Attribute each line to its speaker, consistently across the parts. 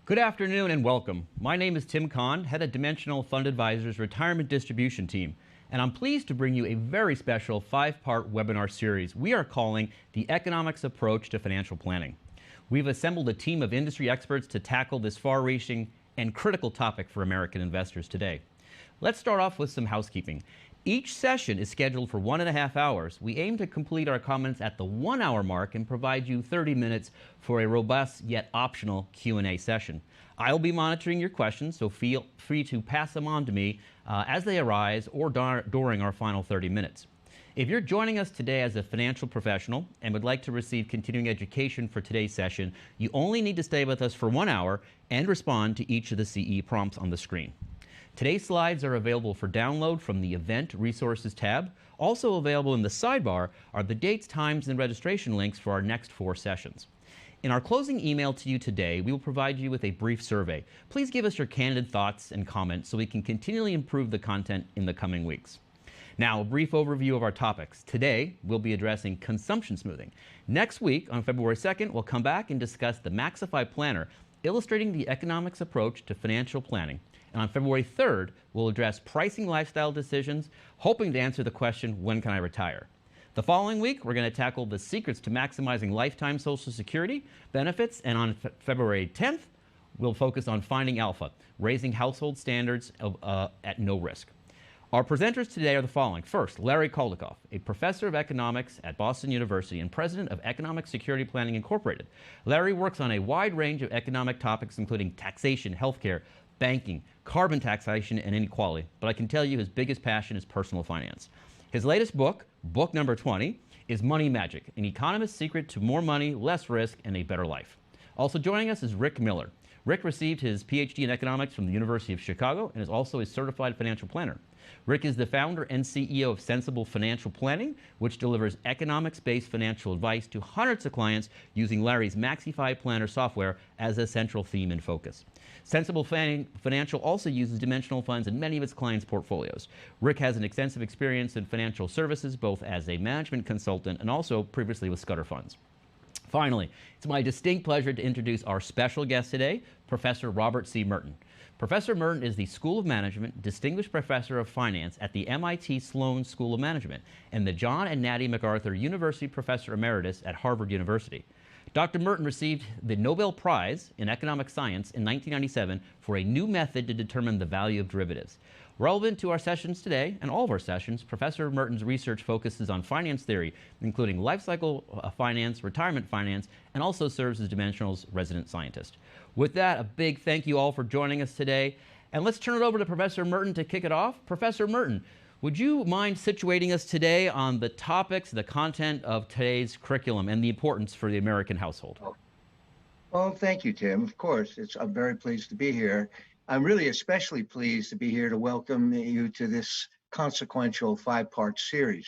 Speaker 1: Good afternoon and welcome. My name is Tim Kahn, head of Dimensional Fund Advisors Retirement Distribution Team, and I'm pleased to bring you a very special 5-part webinar series we are calling The Economics Approach to Financial Planning. We've assembled a team of industry experts to tackle this far-reaching and critical topic for American investors today. Let's start off with some housekeeping. Each session is scheduled for 1.5 hours. We aim to complete our comments at the 1-hour mark and provide you 30 minutes for a robust yet optional Q&A session. I'll be monitoring your questions, so feel free to pass them on to me as they arise or during our final 30 minutes. If you're joining us today as a financial professional and would like to receive continuing education for today's session, you only need to stay with us for 1 hour and respond to each of the CE prompts on the screen. Today's slides are available for download from the Event Resources tab. Also available in the sidebar are the dates, times, and registration links for our next 4 sessions. In our closing email to you today, we will provide you with a brief survey. Please give us your candid thoughts and comments so we can continually improve the content in the coming weeks. Now, a brief overview of our topics. Today, we'll be addressing consumption smoothing. Next week, on February 2nd, we'll come back and discuss the Maxify Planner, illustrating the economics approach to financial planning. And on February 3rd, we'll address pricing lifestyle decisions, hoping to answer the question, when can I retire? The following week, we're going to tackle the secrets to maximizing lifetime Social Security benefits. And on February 10th, we'll focus on finding alpha, raising household standards at no risk. Our presenters today are the following. First, Larry Kaldikoff, a professor of economics at Boston University and president of Economic Security Planning Incorporated. Larry works on a wide range of economic topics, including taxation, healthcare, banking, carbon taxation, and inequality. But I can tell you his biggest passion is personal finance. His latest book, book number 20, is Money Magic, an economist's secret to more money, less risk, and a better life. Also joining us is Rick Miller. Rick received his PhD in economics from the University of Chicago and is also a certified financial planner. Rick is the founder and CEO of Sensible Financial Planning, which delivers economics-based financial advice to hundreds of clients using Larry's Maxify Planner software as a central theme and focus. Sensible Financial also uses dimensional funds in many of its clients' portfolios. Rick has an extensive experience in financial services, both as a management consultant and also previously with Scudder Funds. Finally, it's my distinct pleasure to introduce our special guest today, Professor Robert C. Merton. Professor Merton is the School of Management Distinguished Professor of Finance at the MIT Sloan School of Management and the John and Natty MacArthur University Professor Emeritus at Harvard University. Dr. Merton received the Nobel Prize in Economic Science in 1997 for a new method to determine the value of derivatives. Relevant to our sessions today, and all of our sessions, Professor Merton's research focuses on finance theory, including life cycle finance, retirement finance, and also serves as Dimensional's resident scientist. With that, a big thank you all for joining us today. And let's turn it over to Professor Merton to kick it off. Professor Merton, would you mind situating us today on the topics, the content of today's curriculum, and the importance for the American household?
Speaker 2: Well, thank you, Tim. Of course, I'm very pleased to be here. I'm really especially pleased to be here to welcome you to this consequential 5-part series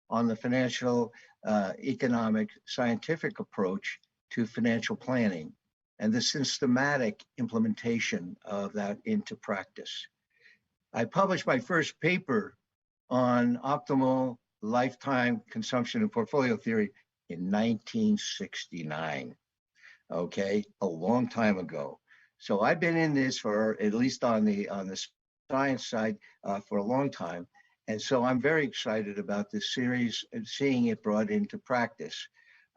Speaker 2: on the financial, economic, scientific approach to financial planning and the systematic implementation of that into practice. I published my first paper on optimal lifetime consumption and portfolio theory in 1969. Okay, a long time ago. So I've been in this for, at least on the science side, for a long time. And so I'm very excited about this series and seeing it brought into practice.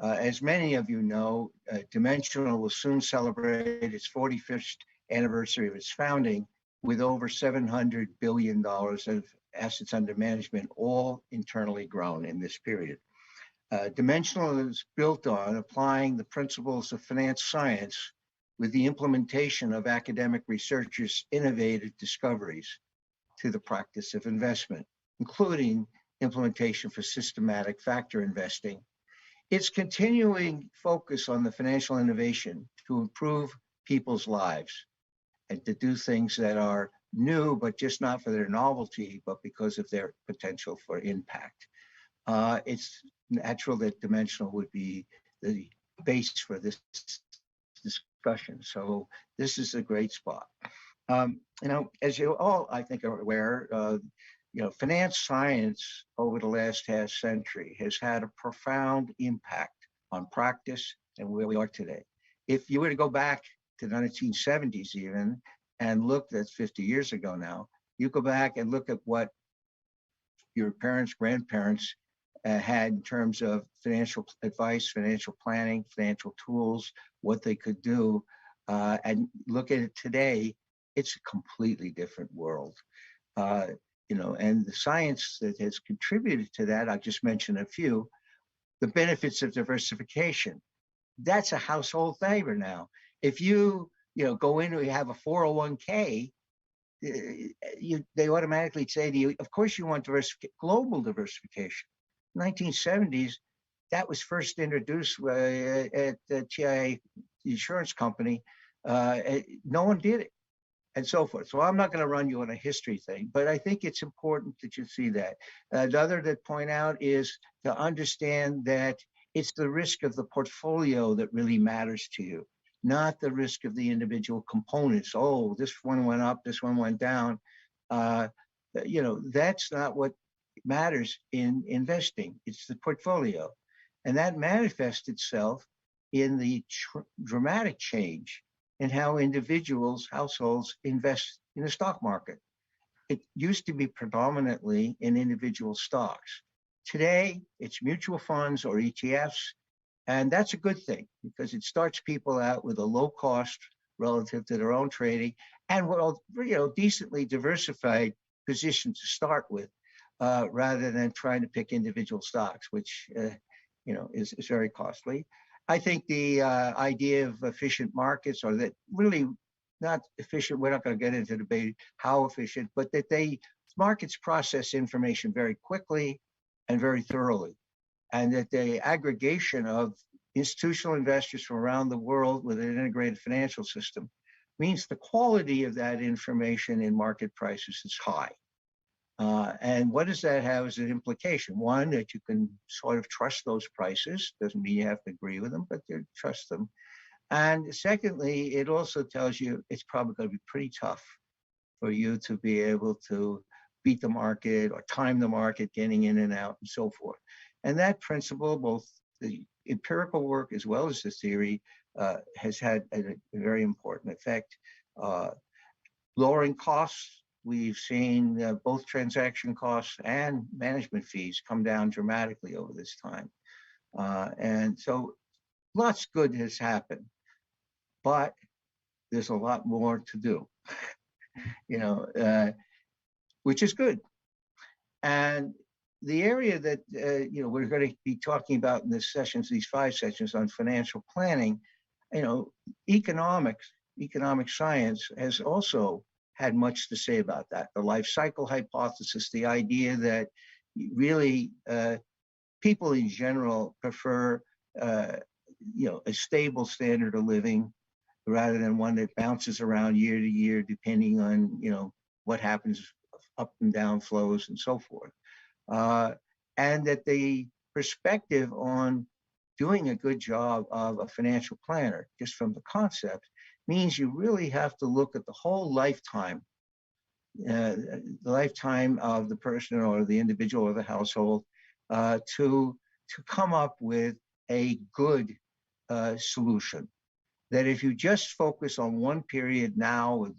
Speaker 2: As many of you know, Dimensional will soon celebrate its 45th anniversary of its founding with over $700 billion of assets under management, all internally grown in this period. Dimensional is built on applying the principles of finance science with the implementation of academic researchers' innovative discoveries to the practice of investment, including implementation for systematic factor investing. Its continuing focus on the financial innovation to improve people's lives and to do things that are new, but just not for their novelty, but because of their potential for impact. It's natural that Dimensional would be the base for this discussion. So this is a great spot. As you all, I think, are aware, finance science over the last half century has had a profound impact on practice and where we are today. If you were to go back to the 1970s even, and look, that's 50 years ago now, you go back and look at what your parents, grandparents had in terms of financial advice, financial planning, financial tools, what they could do, and look at it today, it's a completely different world. And the science that has contributed to that, I'll just mention a few, the benefits of diversification. That's a household favor now. If you go in and you have a 401k, they automatically say to you, of course you want global diversification. 1970s, that was first introduced at the TIA insurance company. No one did it, and so forth. So I'm not going to run you on a history thing, but I think it's important that you see that. The other to point out is to understand that it's the risk of the portfolio that really matters to you, not the risk of the individual components. Oh, this one went up, this one went down. That's not what matters in investing. It's the portfolio. And that manifests itself in the dramatic change in how individuals, households invest in the stock market. It used to be predominantly in individual stocks. Today, it's mutual funds or ETFs, and that's a good thing because it starts people out with a low cost relative to their own trading and decently diversified position to start with, rather than trying to pick individual stocks, which is very costly. I think the idea of efficient markets, or that really not efficient, we're not going to get into debate how efficient, but that markets process information very quickly and very thoroughly, and that the aggregation of institutional investors from around the world with an integrated financial system means the quality of that information in market prices is high. And what does that have as an implication? One, that you can sort of trust those prices. Doesn't mean you have to agree with them, but you trust them. And secondly, it also tells you it's probably going to be pretty tough for you to be able to beat the market or time the market, getting in and out and so forth. And that principle, both the empirical work as well as the theory, has had a very important effect. Lowering costs. We've seen both transaction costs and management fees come down dramatically over this time. And so lots good has happened, but there's a lot more to do, which is good. And the area that we're going to be talking about in this sessions, these 5 sessions on financial planning, economic science has also had much to say about that. The life cycle hypothesis, the idea that really people in general prefer a stable standard of living rather than one that bounces around year to year depending on what happens, up and down flows and so forth. And that the perspective on doing a good job of a financial planner, just from the concept, means you really have to look at the whole lifetime, the lifetime of the person or the individual or the household, to come up with a good solution. That if you just focus on one period now with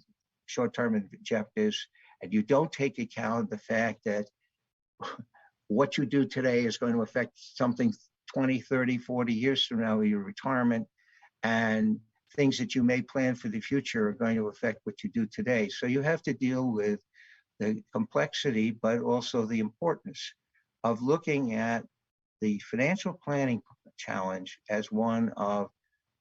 Speaker 2: short-term objectives, and you don't take account the fact that what you do today is going to affect something 20, 30, 40 years from now, your retirement, and things that you may plan for the future are going to affect what you do today. So you have to deal with the complexity, but also the importance of looking at the financial planning challenge as one of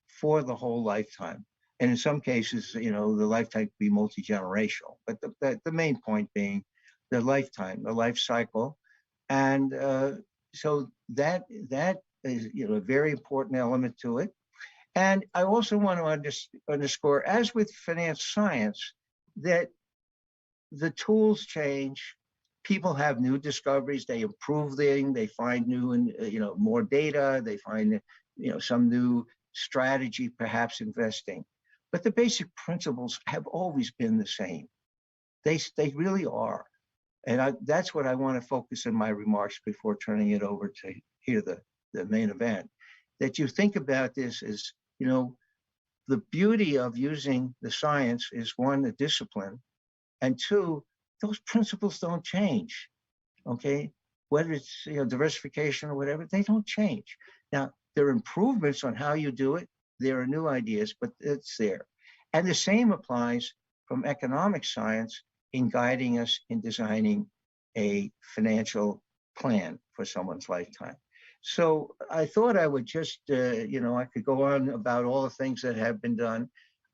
Speaker 2: for the whole lifetime. And in some cases, the lifetime could be multi-generational, but the main point being the lifetime, the life cycle. And so that is a very important element to it. And I also want to underscore, as with finance science, that the tools change. People have new discoveries. They improve things. They find new and more data. They find some new strategy, perhaps investing. But the basic principles have always been the same. They really are. And that's what I want to focus in my remarks before turning it over to hear the main event. That you think about this as, the beauty of using the science is one, the discipline, and two, those principles don't change. Okay, whether it's diversification or whatever, they don't change. Now there are improvements on how you do it. There are new ideas, but it's there. And the same applies from economic science in guiding us in designing a financial plan for someone's lifetime. So I thought I would just, I could go on about all the things that have been done.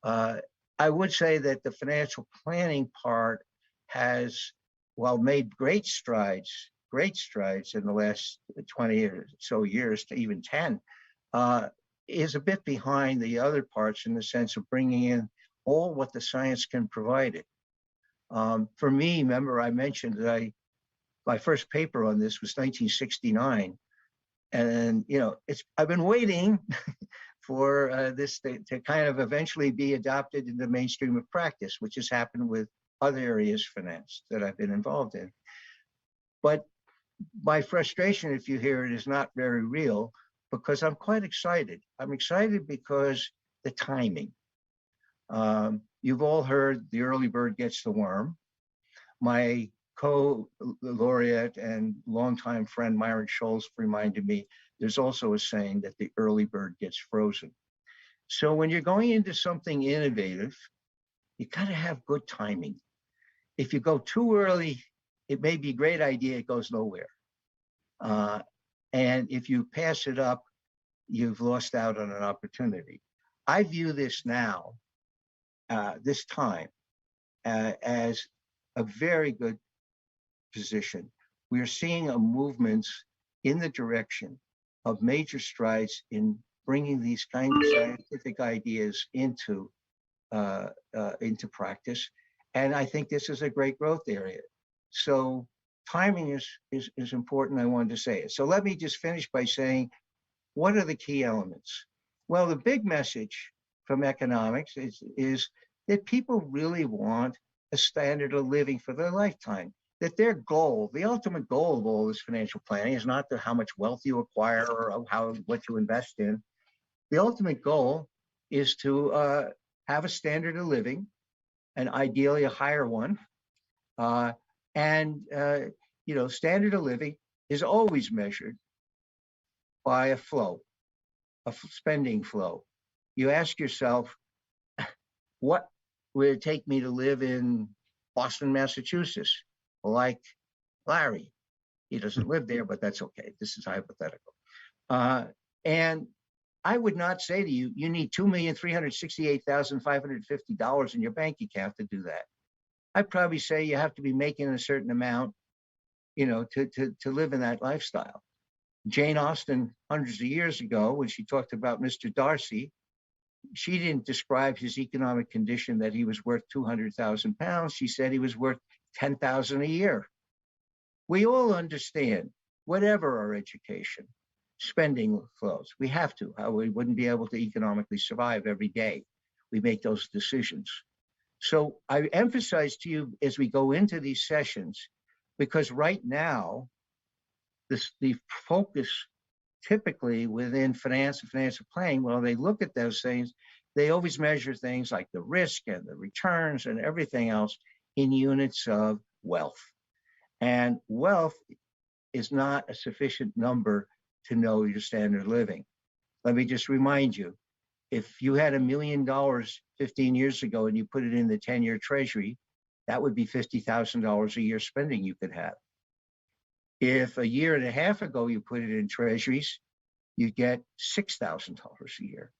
Speaker 2: I would say that the financial planning part has, while made great strides in the last 20 or so years to even 10, is a bit behind the other parts in the sense of bringing in all what the science can provide it. For me, remember I mentioned that my first paper on this was 1969. And, I've been waiting for this to kind of eventually be adopted in the mainstream of practice, which has happened with other areas of finance that I've been involved in. But my frustration, if you hear it, is not very real because I'm quite excited. I'm excited because the timing. You've all heard the early bird gets the worm. My co-laureate and longtime friend Myron Scholes reminded me there's also a saying that the early bird gets frozen. So when you're going into something innovative, you got to have good timing. If you go too early, it may be a great idea, it goes nowhere. And if you pass it up, you've lost out on an opportunity. I view this now, this time, as a very good position. We are seeing a movement in the direction of major strides in bringing these kinds of scientific ideas into practice. And I think this is a great growth area. So timing is important. I wanted to say it. So let me just finish by saying, what are the key elements? Well, the big message from economics is that people really want a standard of living for their lifetime. That their goal, the ultimate goal of all this financial planning is not how much wealth you acquire or what you invest in. The ultimate goal is to have a standard of living, and ideally a higher one. Standard of living is always measured by a flow, a spending flow. You ask yourself, what would it take me to live in Boston, Massachusetts, like Larry? He doesn't live there, but that's okay. This is hypothetical. And I would not say to you, you need $2,368,550 in your bank account to do that. I'd probably say you have to be making a certain amount, to live in that lifestyle. Jane Austen, hundreds of years ago, when she talked about Mr. Darcy, she didn't describe his economic condition that he was worth 200,000 pounds. She said he was worth 10,000 a year. We all understand, whatever our education, spending flows. We have to. We wouldn't be able to economically survive every day. We make those decisions. So I emphasize to you as we go into these sessions, because right now, the focus typically within finance and financial planning, well, they look at those things, they always measure things like the risk and the returns and everything else in units of wealth. And wealth is not a sufficient number to know your standard of living. Let me just remind you, if you had $1 million 15 years ago and you put it in the 10-year treasury, that would be $50,000 a year spending you could have. If a year and a half ago you put it in treasuries, you get $6,000 a year.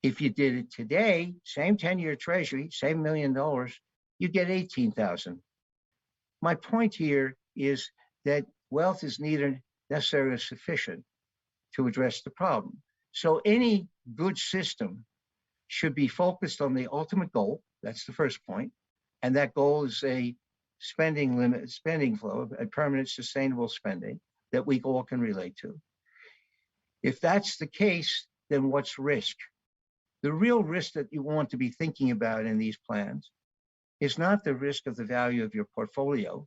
Speaker 2: If you did it today, same 10-year treasury, same $1 million, you get $18,000. My point here is that wealth is neither necessarily sufficient to address the problem. So any good system should be focused on the ultimate goal. That's the first point. And that goal is a spending limit, spending flow, a permanent sustainable spending that we all can relate to. If that's the case, then what's risk? The real risk that you want to be thinking about in these plans is not the risk of the value of your portfolio.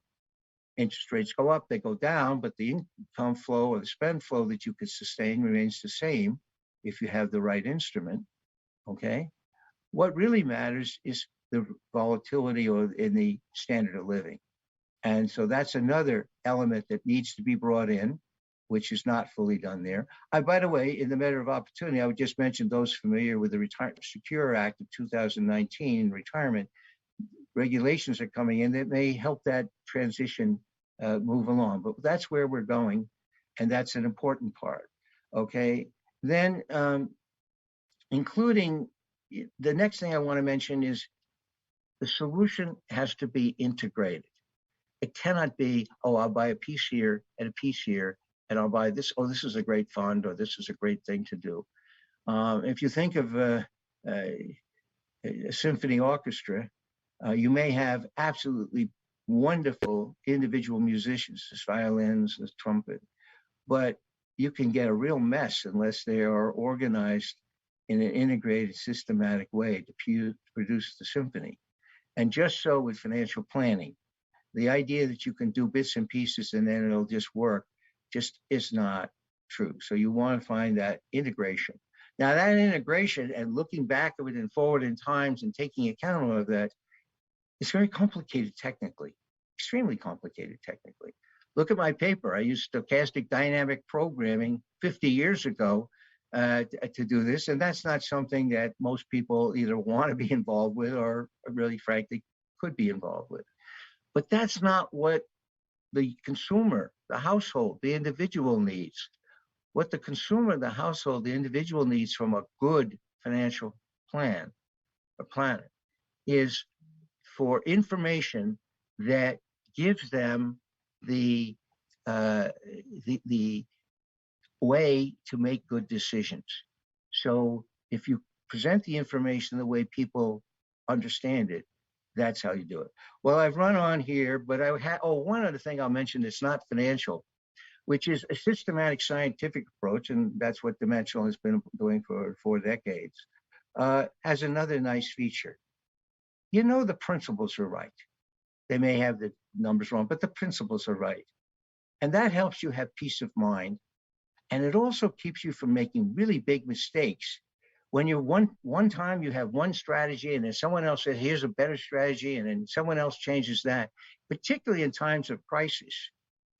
Speaker 2: Interest rates go up, they go down, but the income flow or the spend flow that you could sustain remains the same if you have the right instrument, okay? What really matters is the volatility or in the standard of living. And so that's another element that needs to be brought in, which is not fully done there. By the way, in the matter of opportunity, I would just mention those familiar with the Retirement Secure Act of 2019 retirement regulations are coming in that may help that transition move along. But that's where we're going, and that's an important part. Okay, then including the next thing I want to mention is the solution has to be integrated. It cannot be, oh, I'll buy a piece here and a piece here, and I'll buy this. Oh, this is a great fund, or this is a great thing to do. If you think of a symphony orchestra, you may have absolutely wonderful individual musicians, the violins, the trumpet, but you can get a real mess unless they are organized in an integrated, systematic way to produce the symphony. And just so with financial planning, the idea that you can do bits and pieces and then it'll just work just is not true. So you want to find that integration. Now that integration and looking back of it and forward in times and taking account of that, it's very complicated technically, extremely complicated technically. Look at my paper. I used stochastic dynamic programming 50 years ago to do this. And that's not something that most people either want to be involved with or really frankly could be involved with. But that's not what the consumer, the household, the individual needs. What the consumer, the household, the individual needs from a good financial plan or planet is for information that gives them the way to make good decisions. So if you present the information the way people understand it, that's how you do it. Well, I've run on here, but one other thing I'll mention that's not financial, which is a systematic scientific approach, and that's what Dimensional has been doing for 4 decades, has another nice feature. You know the principles are right. They may have the numbers wrong, but the principles are right. And that helps you have peace of mind. And it also keeps you from making really big mistakes. When you're one time you have one strategy and then someone else says, here's a better strategy, and then someone else changes that, particularly in times of crisis,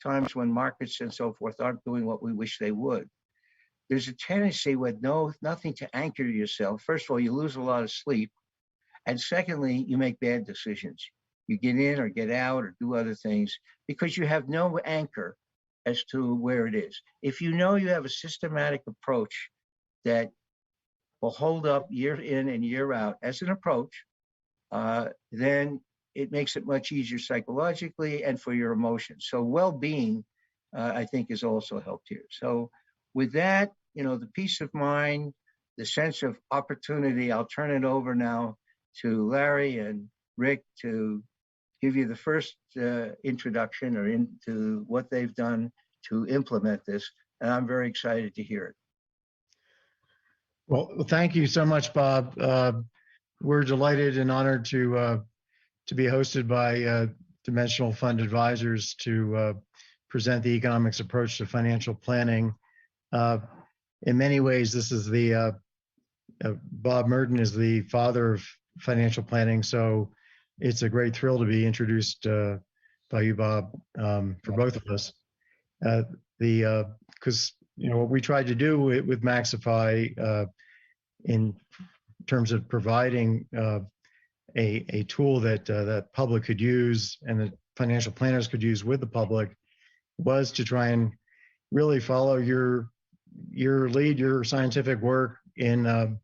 Speaker 2: times when markets and so forth aren't doing what we wish they would. There's a tendency with nothing to anchor yourself. First of all, you lose a lot of sleep. And secondly, you make bad decisions. You get in or get out or do other things because you have no anchor as to where it is. If you know you have a systematic approach that will hold up year in and year out as an approach, then it makes it much easier psychologically and for your emotions. So well-being, I think, is also helped here. So with that, the peace of mind, the sense of opportunity, I'll turn it over now to Larry and Rick to give you the first introduction or into what they've done to implement this. And I'm very excited to hear it.
Speaker 3: Well, thank you so much, Bob. We're delighted and honored to be hosted by Dimensional Fund Advisors to present the economics approach to financial planning. In many ways, this is Bob Merton is the father of financial planning, so it's a great thrill to be introduced by you, Bob, for both of us. Because what we tried to do with Maxify in terms of providing a tool that public could use and that financial planners could use with the public was to try and really follow your lead, your scientific work in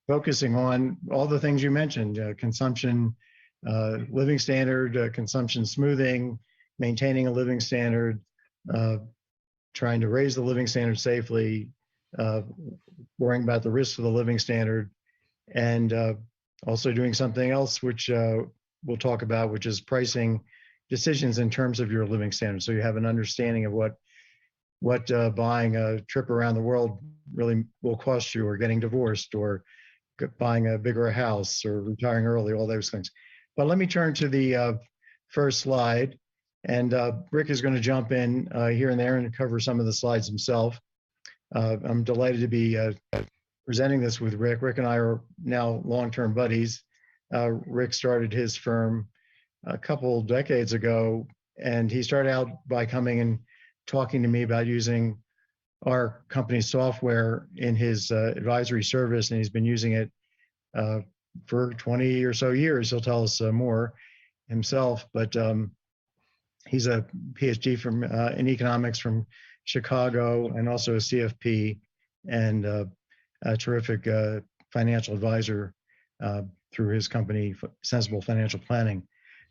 Speaker 3: focusing on all the things you mentioned: consumption, living standard, consumption smoothing, maintaining a living standard, trying to raise the living standard safely, worrying about the risks of the living standard, and also doing something else, which we'll talk about, which is pricing decisions in terms of your living standard. So you have an understanding of what buying a trip around the world really will cost you, or getting divorced, or buying a bigger house, or retiring early, all those things. But let me turn to the first slide. And Rick is going to jump in here and there and cover some of the slides himself. I'm delighted to be presenting this with Rick. Rick and I are now long-term buddies. Rick started his firm a couple decades ago, and he started out by coming and talking to me about using our company's software in his advisory service, and he's been using it for 20 or so years. He'll tell us more himself, but he's a PhD from in economics from Chicago, and also a CFP, and a terrific financial advisor through his company, Sensible Financial Planning.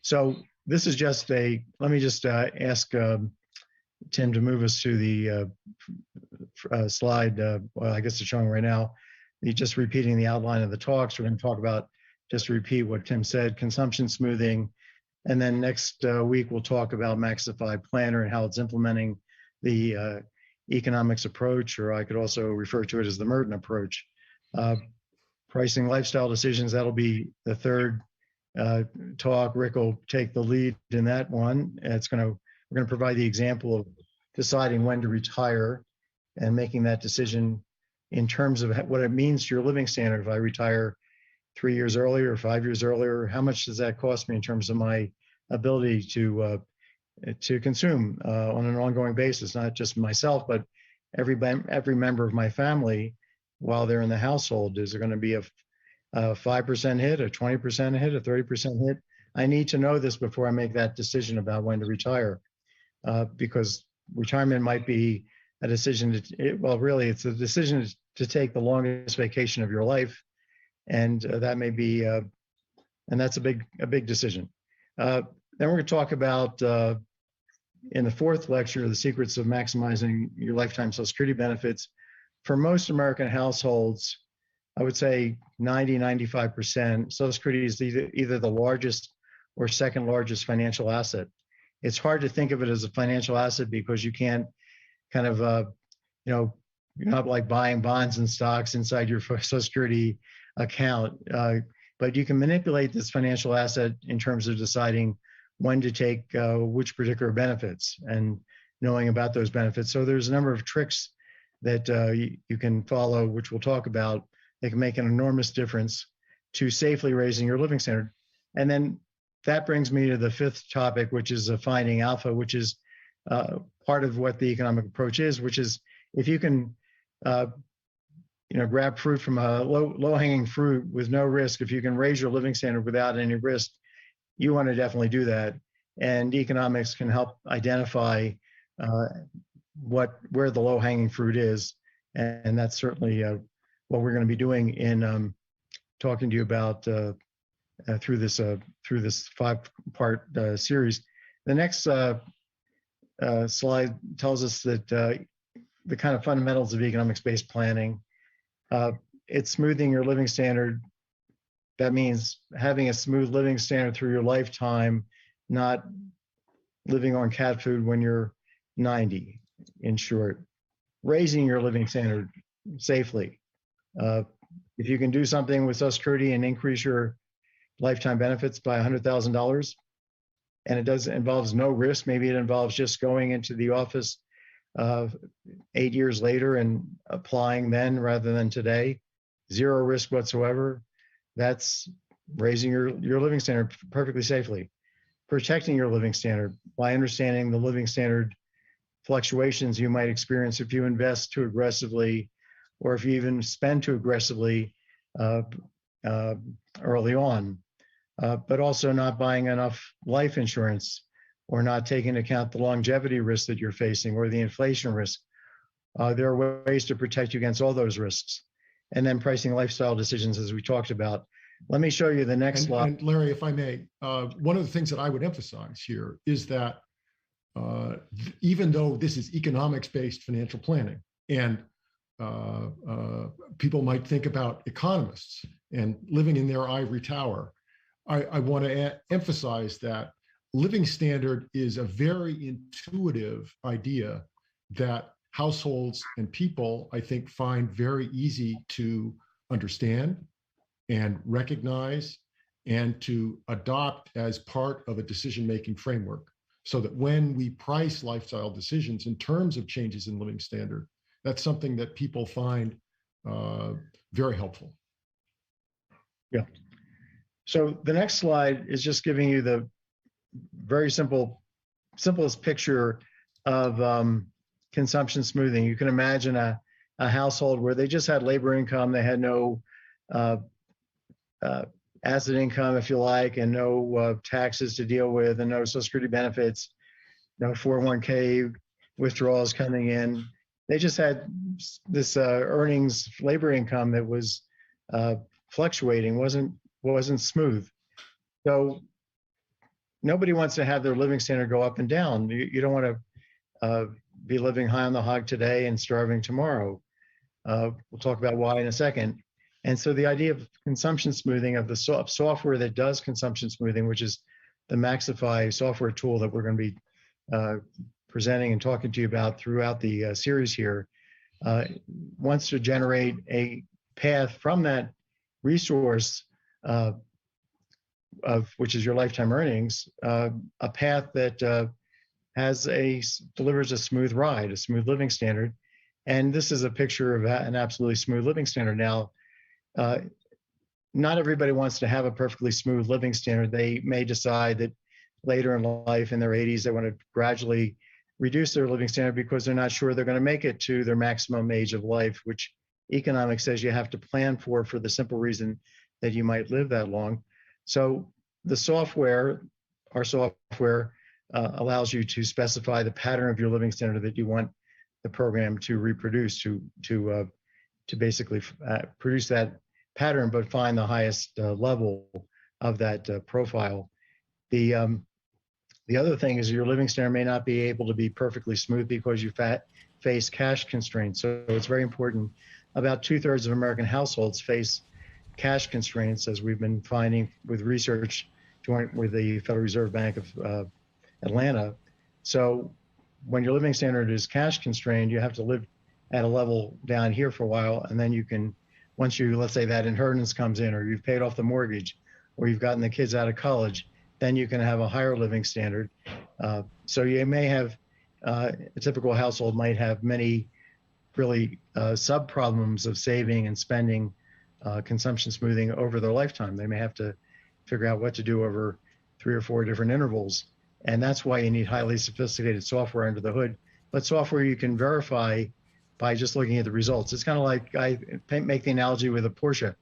Speaker 3: So this is just let me just ask Tim to move us to the slide. Well, I guess it's showing right now. He's just repeating the outline of the talks. We're going to talk about, just to repeat what Tim said, consumption smoothing. And then next week, we'll talk about Maxify Planner and how it's implementing the economics approach, or I could also refer to it as the Merton approach. Pricing lifestyle decisions, that'll be the third talk. Rick will take the lead in that one. We're going to provide the example of deciding when to retire and making that decision in terms of what it means to your living standard. If I retire 3 years earlier or 5 years earlier, how much does that cost me in terms of my ability to consume on an ongoing basis, not just myself, but every member of my family while they're in the household? Is there going to be a 5% hit, a 20% hit, a 30% hit? I need to know this before I make that decision about when to retire, because retirement might be a decision really it's a decision to take the longest vacation of your life, and that may be and that's a big decision. Then we're going to talk about in the fourth lecture, the secrets of maximizing your lifetime Social Security benefits. For most American households, I would say 95%, Social Security is either the largest or second largest financial asset. It's hard to think of it as a financial asset because you can't kind of, you're not like buying bonds and stocks inside your Social Security account, but you can manipulate this financial asset in terms of deciding when to take which particular benefits and knowing about those benefits. So there's a number of tricks that you can follow, which we'll talk about. They can make an enormous difference to safely raising your living standard. And then that brings me to the fifth topic, which is finding alpha, which is part of what the economic approach is, which is if you can grab fruit from a low-hanging fruit with no risk, if you can raise your living standard without any risk, you want to definitely do that. And economics can help identify where the low-hanging fruit is. And that's certainly what we're going to be doing in talking to you about through this 5-part series. The next slide tells us that the kind of fundamentals of economics-based planning. It's smoothing your living standard. That means having a smooth living standard through your lifetime, not living on cat food when you're 90, in short. Raising your living standard safely. If you can do something with Social Security and increase your lifetime benefits by $100,000, and it involves no risk, maybe it involves just going into the office 8 years later and applying then rather than today, zero risk whatsoever. That's raising your living standard perfectly safely. Protecting your living standard by understanding the living standard fluctuations you might experience if you invest too aggressively, or if you even spend too aggressively early on, but also not buying enough life insurance, or not taking into account the longevity risk that you're facing or the inflation risk. There are ways to protect you against all those risks. And then pricing lifestyle decisions, as we talked about. Let me show you the next slide.
Speaker 4: And Larry, if I may, one of the things that I would emphasize here is that even though this is economics-based financial planning, and people might think about economists and living in their ivory tower, I want to emphasize that living standard is a very intuitive idea that households and people, I think, find very easy to understand and recognize and to adopt as part of a decision-making framework, so that when we price lifestyle decisions in terms of changes in living standard, that's something that people find very helpful.
Speaker 3: Yeah. So the next slide is just giving you the very simplest picture of consumption smoothing. You can imagine a household where they just had labor income, they had no asset income, if you like, and no taxes to deal with, and no Social Security benefits, no 401k withdrawals coming in. They just had this earnings, labor income that was fluctuating, wasn't smooth. So nobody wants to have their living standard go up and down. You don't want to be living high on the hog today and starving tomorrow. We'll talk about why in a second. And so the idea of consumption smoothing, of the software that does consumption smoothing, which is the Maxify software tool that we're going to be presenting and talking to you about throughout the series here, wants to generate a path from that resource of which is your lifetime earnings, a path that delivers a smooth ride, a smooth living standard. And this is a picture of an absolutely smooth living standard. Now, not everybody wants to have a perfectly smooth living standard. They may decide that later in life, in their 80s, they want to gradually reduce their living standard because they're not sure they're going to make it to their maximum age of life, which economics says you have to plan for the simple reason that you might live that long. So the software, our software, allows you to specify the pattern of your living standard that you want the program to reproduce, to basically produce that pattern, but find the highest level of that profile. The other thing is your living standard may not be able to be perfectly smooth because you face cash constraints. So it's very important. About 2/3 of American households face cash constraints, as we've been finding with research joint with the Federal Reserve Bank of Atlanta. So when your living standard is cash constrained, you have to live at a level down here for a while, and then you can, once you, let's say that inheritance comes in, or you've paid off the mortgage, or you've gotten the kids out of college, then you can have a higher living standard. So you may have, a typical household might have many really sub problems of saving and spending, consumption smoothing over their lifetime. They may have to figure out what to do over 3 or 4 different intervals. And that's why you need highly sophisticated software under the hood, but software you can verify by just looking at the results. It's kind of like, I make the analogy with a Porsche.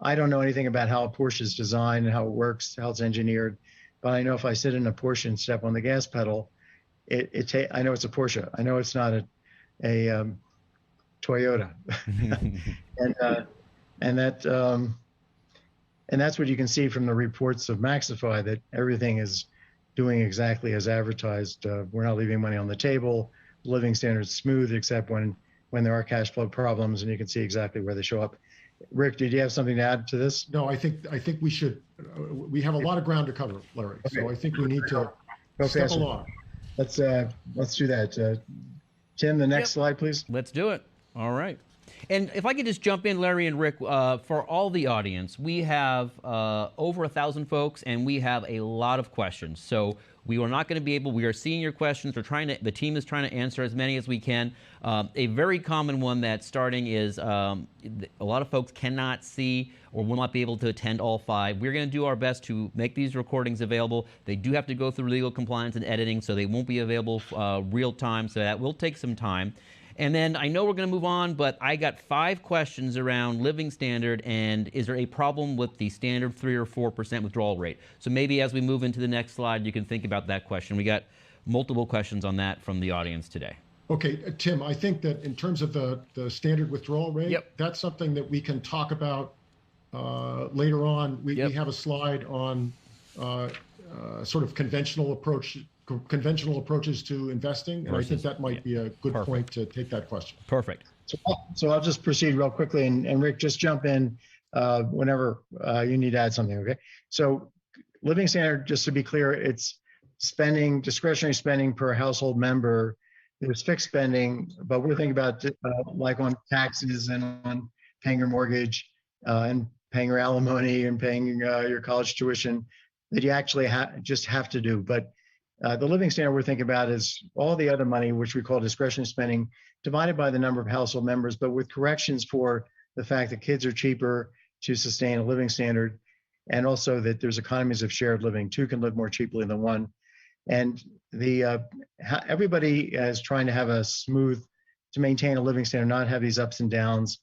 Speaker 3: I don't know anything about how a Porsche is designed and how it works, how it's engineered, but I know if I sit in a Porsche and step on the gas pedal, I know it's a Porsche. I know it's not a Toyota. And that's what you can see from the reports of Maxify, that everything is doing exactly as advertised. We're not leaving money on the table. Living standards smooth, except when there are cash flow problems, and you can see exactly where they show up. Rick, did you have something to add to this?
Speaker 4: No, I think we should. We have a lot of ground to cover, Larry. Okay. So I think we need to step along.
Speaker 3: Let's do that. Tim, the next slide, please.
Speaker 1: Let's do it. All right. And if I could just jump in, Larry and Rick, for all the audience, we have over 1,000 folks, and we have a lot of questions. So we are not going to be able, we are seeing your questions. The team is trying to answer as many as we can. A very common one that's starting is a lot of folks cannot see or will not be able to attend all 5. We're going to do our best to make these recordings available. They do have to go through legal compliance and editing, so they won't be available real time, so that will take some time. And then I know we're going to move on, but I got 5 questions around living standard and is there a problem with the standard 3 or 4% withdrawal rate? So maybe as we move into the next slide, you can think about that question. We got multiple questions on that from the audience today.
Speaker 4: Okay, Tim, I think that in terms of the standard withdrawal rate, that's something that we can talk about later on. We have a slide on sort of conventional approaches to investing, and I think that might be a good point to take that question.
Speaker 1: Perfect.
Speaker 3: So I'll just proceed real quickly, and Rick, just jump in whenever you need to add something, okay? So living standard, just to be clear, it's spending, discretionary spending per household member. There's fixed spending, but we're thinking about like on taxes and on paying your mortgage and paying your alimony and paying your college tuition that you actually just have to do. But the living standard we're thinking about is all the other money, which we call discretionary spending, divided by the number of household members, but with corrections for the fact that kids are cheaper to sustain a living standard, and also that there's economies of shared living. Two can live more cheaply than one. And everybody is trying to have to maintain a living standard, not have these ups and downs.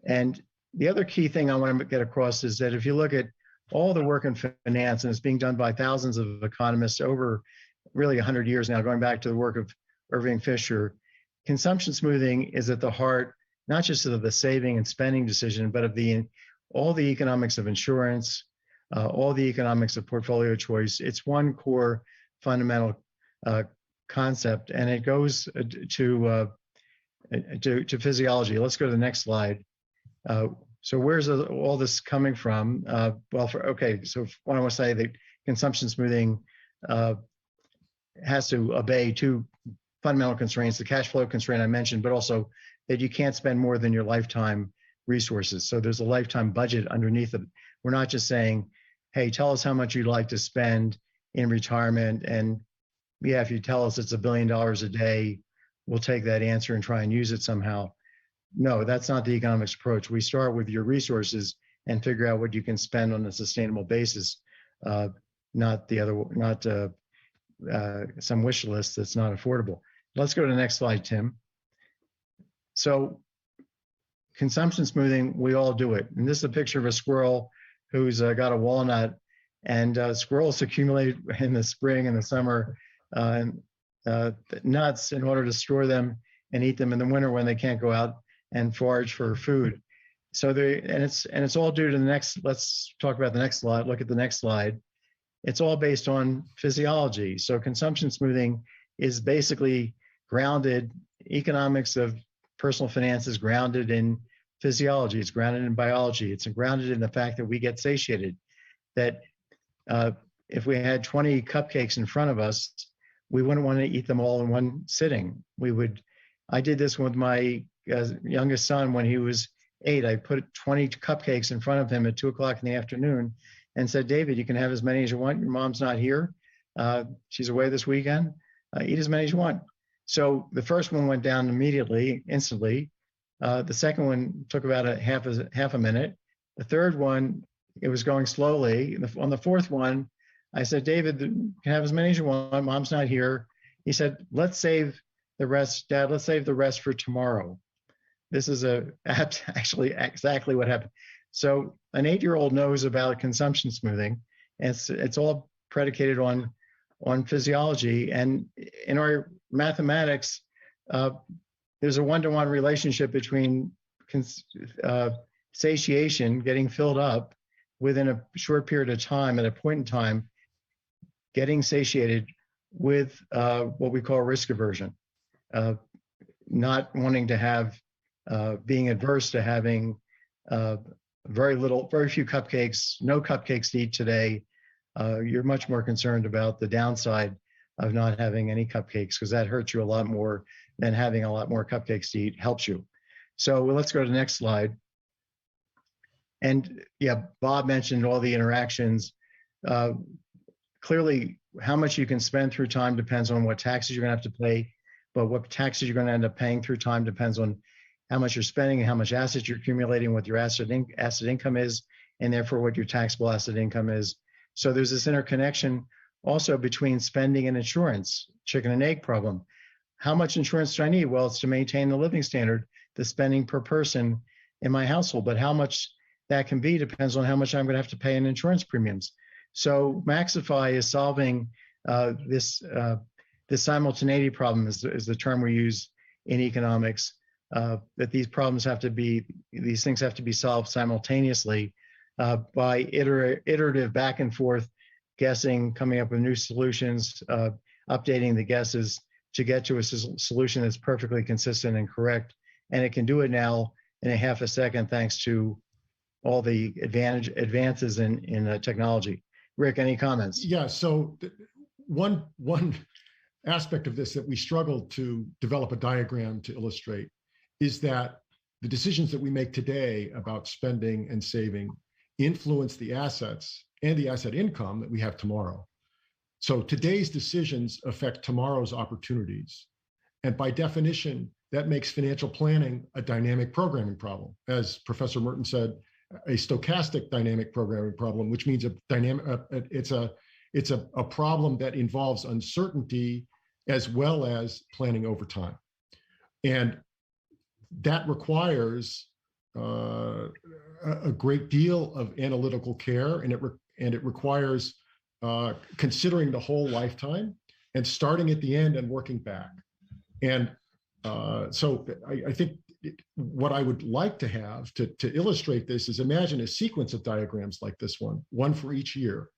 Speaker 3: And the other key thing I want to get across is that if you look at all the work in finance, and it's being done by thousands of economists over really 100 years now, going back to the work of Irving Fisher, consumption smoothing is at the heart, not just of the saving and spending decision, but of all the economics of insurance, all the economics of portfolio choice. It's one core fundamental concept, and it goes to physiology. Let's go to the next slide. So where's all this coming from? So what I want to say that consumption smoothing has to obey two fundamental constraints: the cash flow constraint I mentioned, but also that you can't spend more than your lifetime resources. So there's a lifetime budget underneath it. We're not just saying, hey, tell us how much you'd like to spend in retirement, and yeah, if you tell us it's $1 billion a day, we'll take that answer and try and use it somehow. No, that's not the economics approach. We start with your resources and figure out what you can spend on a sustainable basis, not some wish list that's not affordable. Let's go to the next slide, Tim. So consumption smoothing, we all do it. And this is a picture of a squirrel who's got a walnut, and squirrels accumulate in the spring and the summer nuts in order to store them and eat them in the winter when they can't go out and forage for food. So it's all due to the next. Let's talk about the next slide. Look at the next slide. It's all based on physiology. So consumption smoothing is basically grounded. Economics of personal finance is grounded in physiology. It's grounded in biology. It's grounded in the fact that we get satiated. That if we had 20 cupcakes in front of us, we wouldn't want to eat them all in one sitting. I did this with my youngest son when he was 8. I put 20 cupcakes in front of him at 2:00 in the afternoon and said, David, you can have as many as you want. Your mom's not here. She's away this weekend. Eat as many as you want. So the first one went down immediately, instantly. The second one took about half a minute. The third one, it was going slowly. On the fourth one, I said, David, you can have as many as you want. Mom's not here. He said, let's save the rest, Dad, let's save the rest for tomorrow. This is actually exactly what happened. So an 8-year-old knows about consumption smoothing, and it's all predicated on physiology. And in our mathematics, there's a one-to-one relationship between satiation, getting filled up within a short period of time, at a point in time, getting satiated with what we call risk aversion, not wanting to have, being adverse to having very few cupcakes, no cupcakes to eat today. You're much more concerned about the downside of not having any cupcakes, because that hurts you a lot more than having a lot more cupcakes to eat helps you. So let's go to the next slide. And yeah, Bob mentioned all the interactions. Clearly, how much you can spend through time depends on what taxes you're going to have to pay, but what taxes you're going to end up paying through time depends on how much you're spending and how much assets you're accumulating, what your asset income is, and therefore what your taxable asset income is. So there's this interconnection also between spending and insurance, chicken and egg problem. How much insurance do I need? Well, it's to maintain the living standard, the spending per person in my household, but how much that can be depends on how much I'm going to have to pay in insurance premiums. So Maxify is solving this simultaneity problem, is the term we use in economics, that these things have to be solved simultaneously by iterative back and forth guessing, coming up with new solutions, updating the guesses to get to a solution that's perfectly consistent and correct. And it can do it now in a half a second, thanks to all the advances in technology. Rick, any comments?
Speaker 4: Yeah, so one aspect of this that we struggled to develop a diagram to illustrate is that the decisions that we make today about spending and saving influence the assets and the asset income that we have tomorrow. So today's decisions affect tomorrow's opportunities. And by definition, that makes financial planning a dynamic programming problem. As Professor Merton said, a stochastic dynamic programming problem, which means it's a problem that involves uncertainty as well as planning over time. And that requires a great deal of analytical care, and it requires considering the whole lifetime and starting at the end and working back. And so I think what I would like to have to illustrate this is imagine a sequence of diagrams like this one for each year.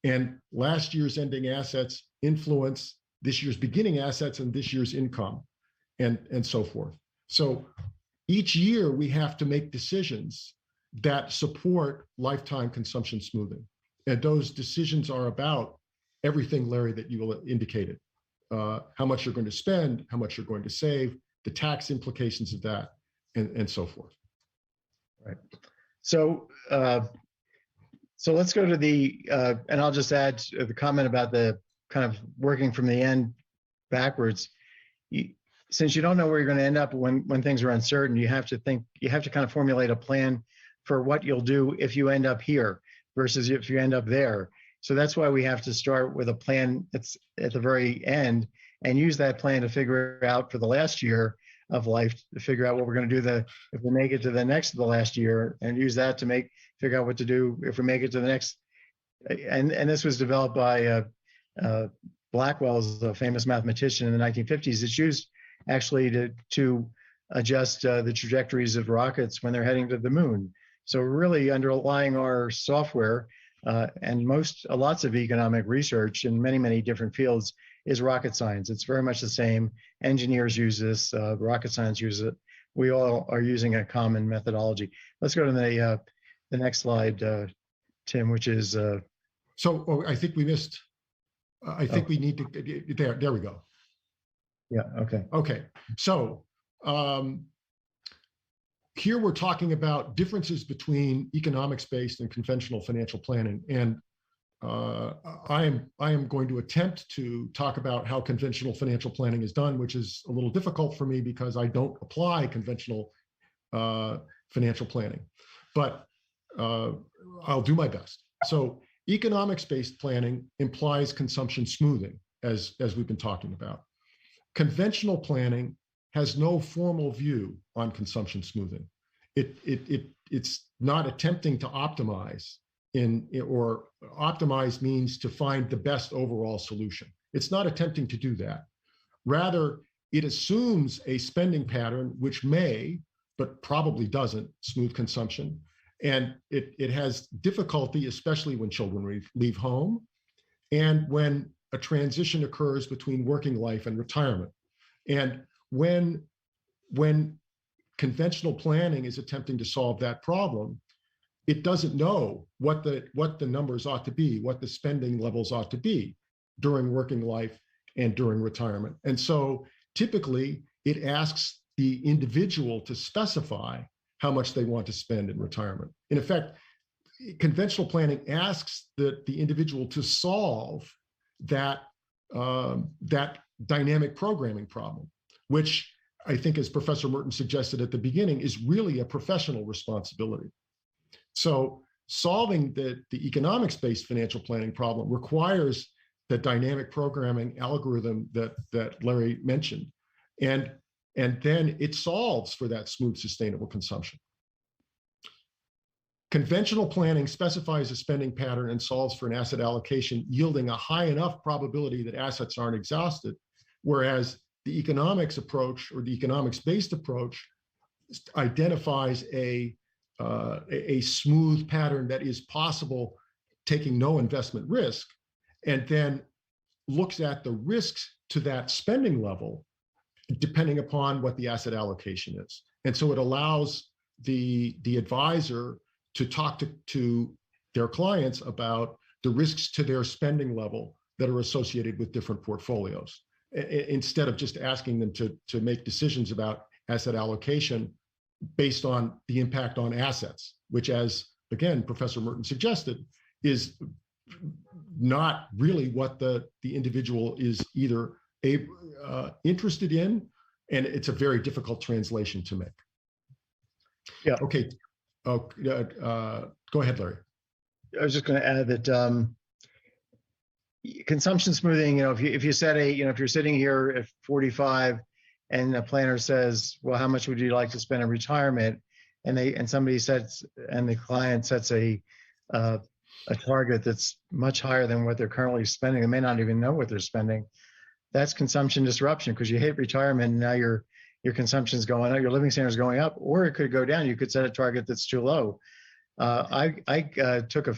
Speaker 4: And last year's ending assets influence this year's beginning assets and this year's income, and so forth. So each year we have to make decisions that support lifetime consumption smoothing. And those decisions are about everything, Larry, that you indicated. How much you're going to spend, how much you're going to save, the tax implications of that, and so forth.
Speaker 3: Right. So let's go to the, and I'll just add the comment about the kind of working from the end backwards. Since you don't know where you're going to end up when things are uncertain, you have to kind of formulate a plan for what you'll do if you end up here versus if you end up there. So that's why we have to start with a plan that's at the very end and use that plan to figure out for the last year of life, to figure out what we're going to do if we make it to the next to the last year, and use that to figure out what to do if we make it to the next. And this was developed by Blackwell's a famous mathematician in the 1950s. It's used actually to adjust the trajectories of rockets when they're heading to the moon. So really underlying our software and lots of economic research in many, many different fields is rocket science. It's very much the same. Engineers use this, rocket science uses it. We all are using a common methodology. Let's go to the next slide, Tim, which is.
Speaker 4: I think we missed, we need to, there we go.
Speaker 3: Yeah, okay.
Speaker 4: Okay, so here we're talking about differences between economics-based and conventional financial planning. And I am going to attempt to talk about how conventional financial planning is done, which is a little difficult for me because I don't apply conventional financial planning, but I'll do my best. So economics-based planning implies consumption smoothing, as we've been talking about. Conventional planning has no formal view on consumption smoothing. It's not attempting to optimize or optimize means to find the best overall solution. It's not attempting to do that. Rather, it assumes a spending pattern which may, but probably doesn't, smooth consumption. And it has difficulty, especially when children leave home and when a transition occurs between working life and retirement. And when conventional planning is attempting to solve that problem, it doesn't know what the numbers ought to be, what the spending levels ought to be during working life and during retirement. And so typically it asks the individual to specify how much they want to spend in retirement. In effect, conventional planning asks the individual to solve that dynamic programming problem, which I think, as Professor Merton suggested at the beginning, is really a professional responsibility. So solving the economics-based financial planning problem requires the dynamic programming algorithm that Larry mentioned. And then it solves for that smooth, sustainable consumption. Conventional planning specifies a spending pattern and solves for an asset allocation yielding a high enough probability that assets aren't exhausted, whereas the economics approach or the economics-based approach identifies a smooth pattern that is possible, taking no investment risk, and then looks at the risks to that spending level depending upon what the asset allocation is. And so it allows the advisor to talk to their clients about the risks to their spending level that are associated with different portfolios, instead of just asking them to make decisions about asset allocation based on the impact on assets, which, as again, Professor Merton suggested, is not really what the individual is either interested in and it's a very difficult translation to make.
Speaker 3: Yeah.
Speaker 4: Okay. Oh, go ahead, Larry.
Speaker 3: I was just going to add that consumption smoothing, if you set if you're sitting here at 45 and a planner says, well, how much would you like to spend in retirement? And somebody sets, and the client sets a target that's much higher than what they're currently spending. They may not even know what they're spending. That's consumption disruption, because you hit retirement and now your consumption is going up, your living standard is going up, or it could go down. You could set a target that's too low. I took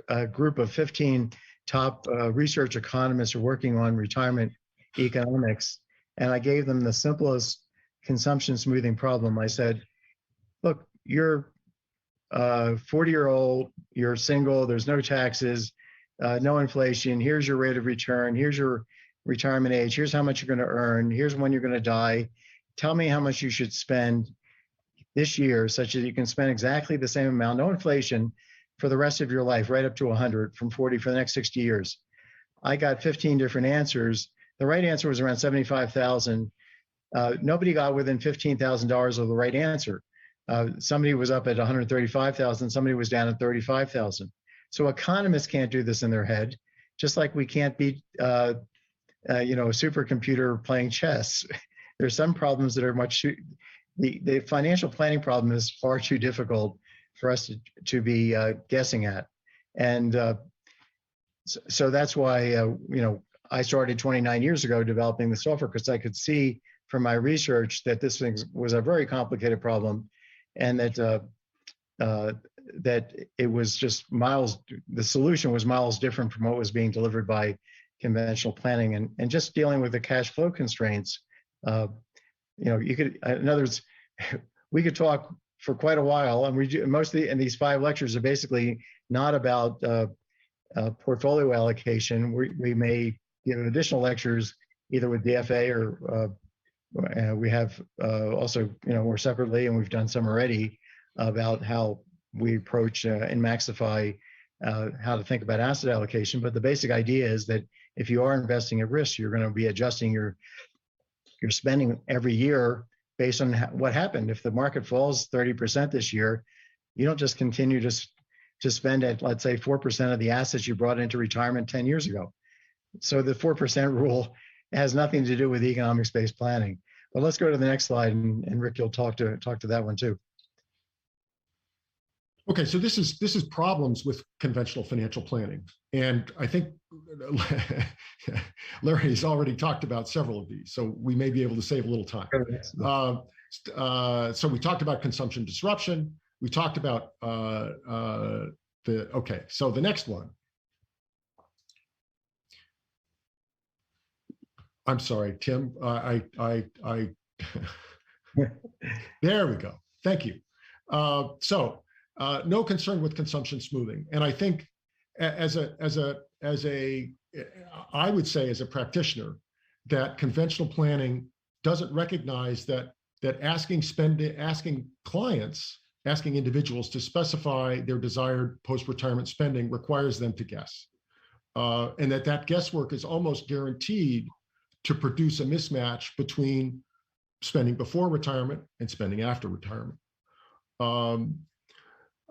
Speaker 3: a group of 15 top research economists who are working on retirement economics, and I gave them the simplest consumption smoothing problem. I said, look, you're 40-year-old, you're single, there's no taxes, no inflation, here's your rate of return, here's your retirement age, here's how much you're going to earn, here's when you're going to die. Tell me how much you should spend this year such that you can spend exactly the same amount, no inflation, for the rest of your life, right up to 100 from 40 for the next 60 years. I got 15 different answers. The right answer was around 75,000. Nobody got within $15,000 of the right answer. Somebody was up at 135,000. Somebody was down at 35,000. So economists can't do this in their head, just like we can't beat, a supercomputer playing chess. There's some problems that are the financial planning problem is far too difficult for us to be guessing at. And so that's why, I started 29 years ago developing the software, because I could see from my research that this thing was a very complicated problem, and that that it was just the solution was miles different from what was being delivered by conventional planning, and just dealing with the cash flow constraints. You could, in other words, we could talk for quite a while, and and these 5 lectures are basically not about portfolio allocation. We may give additional lectures either with DFA or we have also, more separately, and we've done some already, about how we approach in Maxify how to think about asset allocation. But the basic idea is that if you are investing at risk, you're going to be adjusting your spending every year based on what happened. If the market falls 30% this year, you don't just continue to spend at, let's say, 4% of the assets you brought into retirement 10 years ago. So the 4% rule has nothing to do with economics-based planning. But let's go to the next slide, and Rick, you'll talk to that one too.
Speaker 4: Okay, so this is problems with conventional financial planning, and I think Larry's already talked about several of these, so we may be able to save a little time. So we talked about consumption disruption. We talked about okay. So the next one. I'm sorry, Tim. There we go. Thank you. No concern with consumption smoothing, and I think I would say as a practitioner that conventional planning doesn't recognize that asking individuals to specify their desired post-retirement spending requires them to guess, and that guesswork is almost guaranteed to produce a mismatch between spending before retirement and spending after retirement.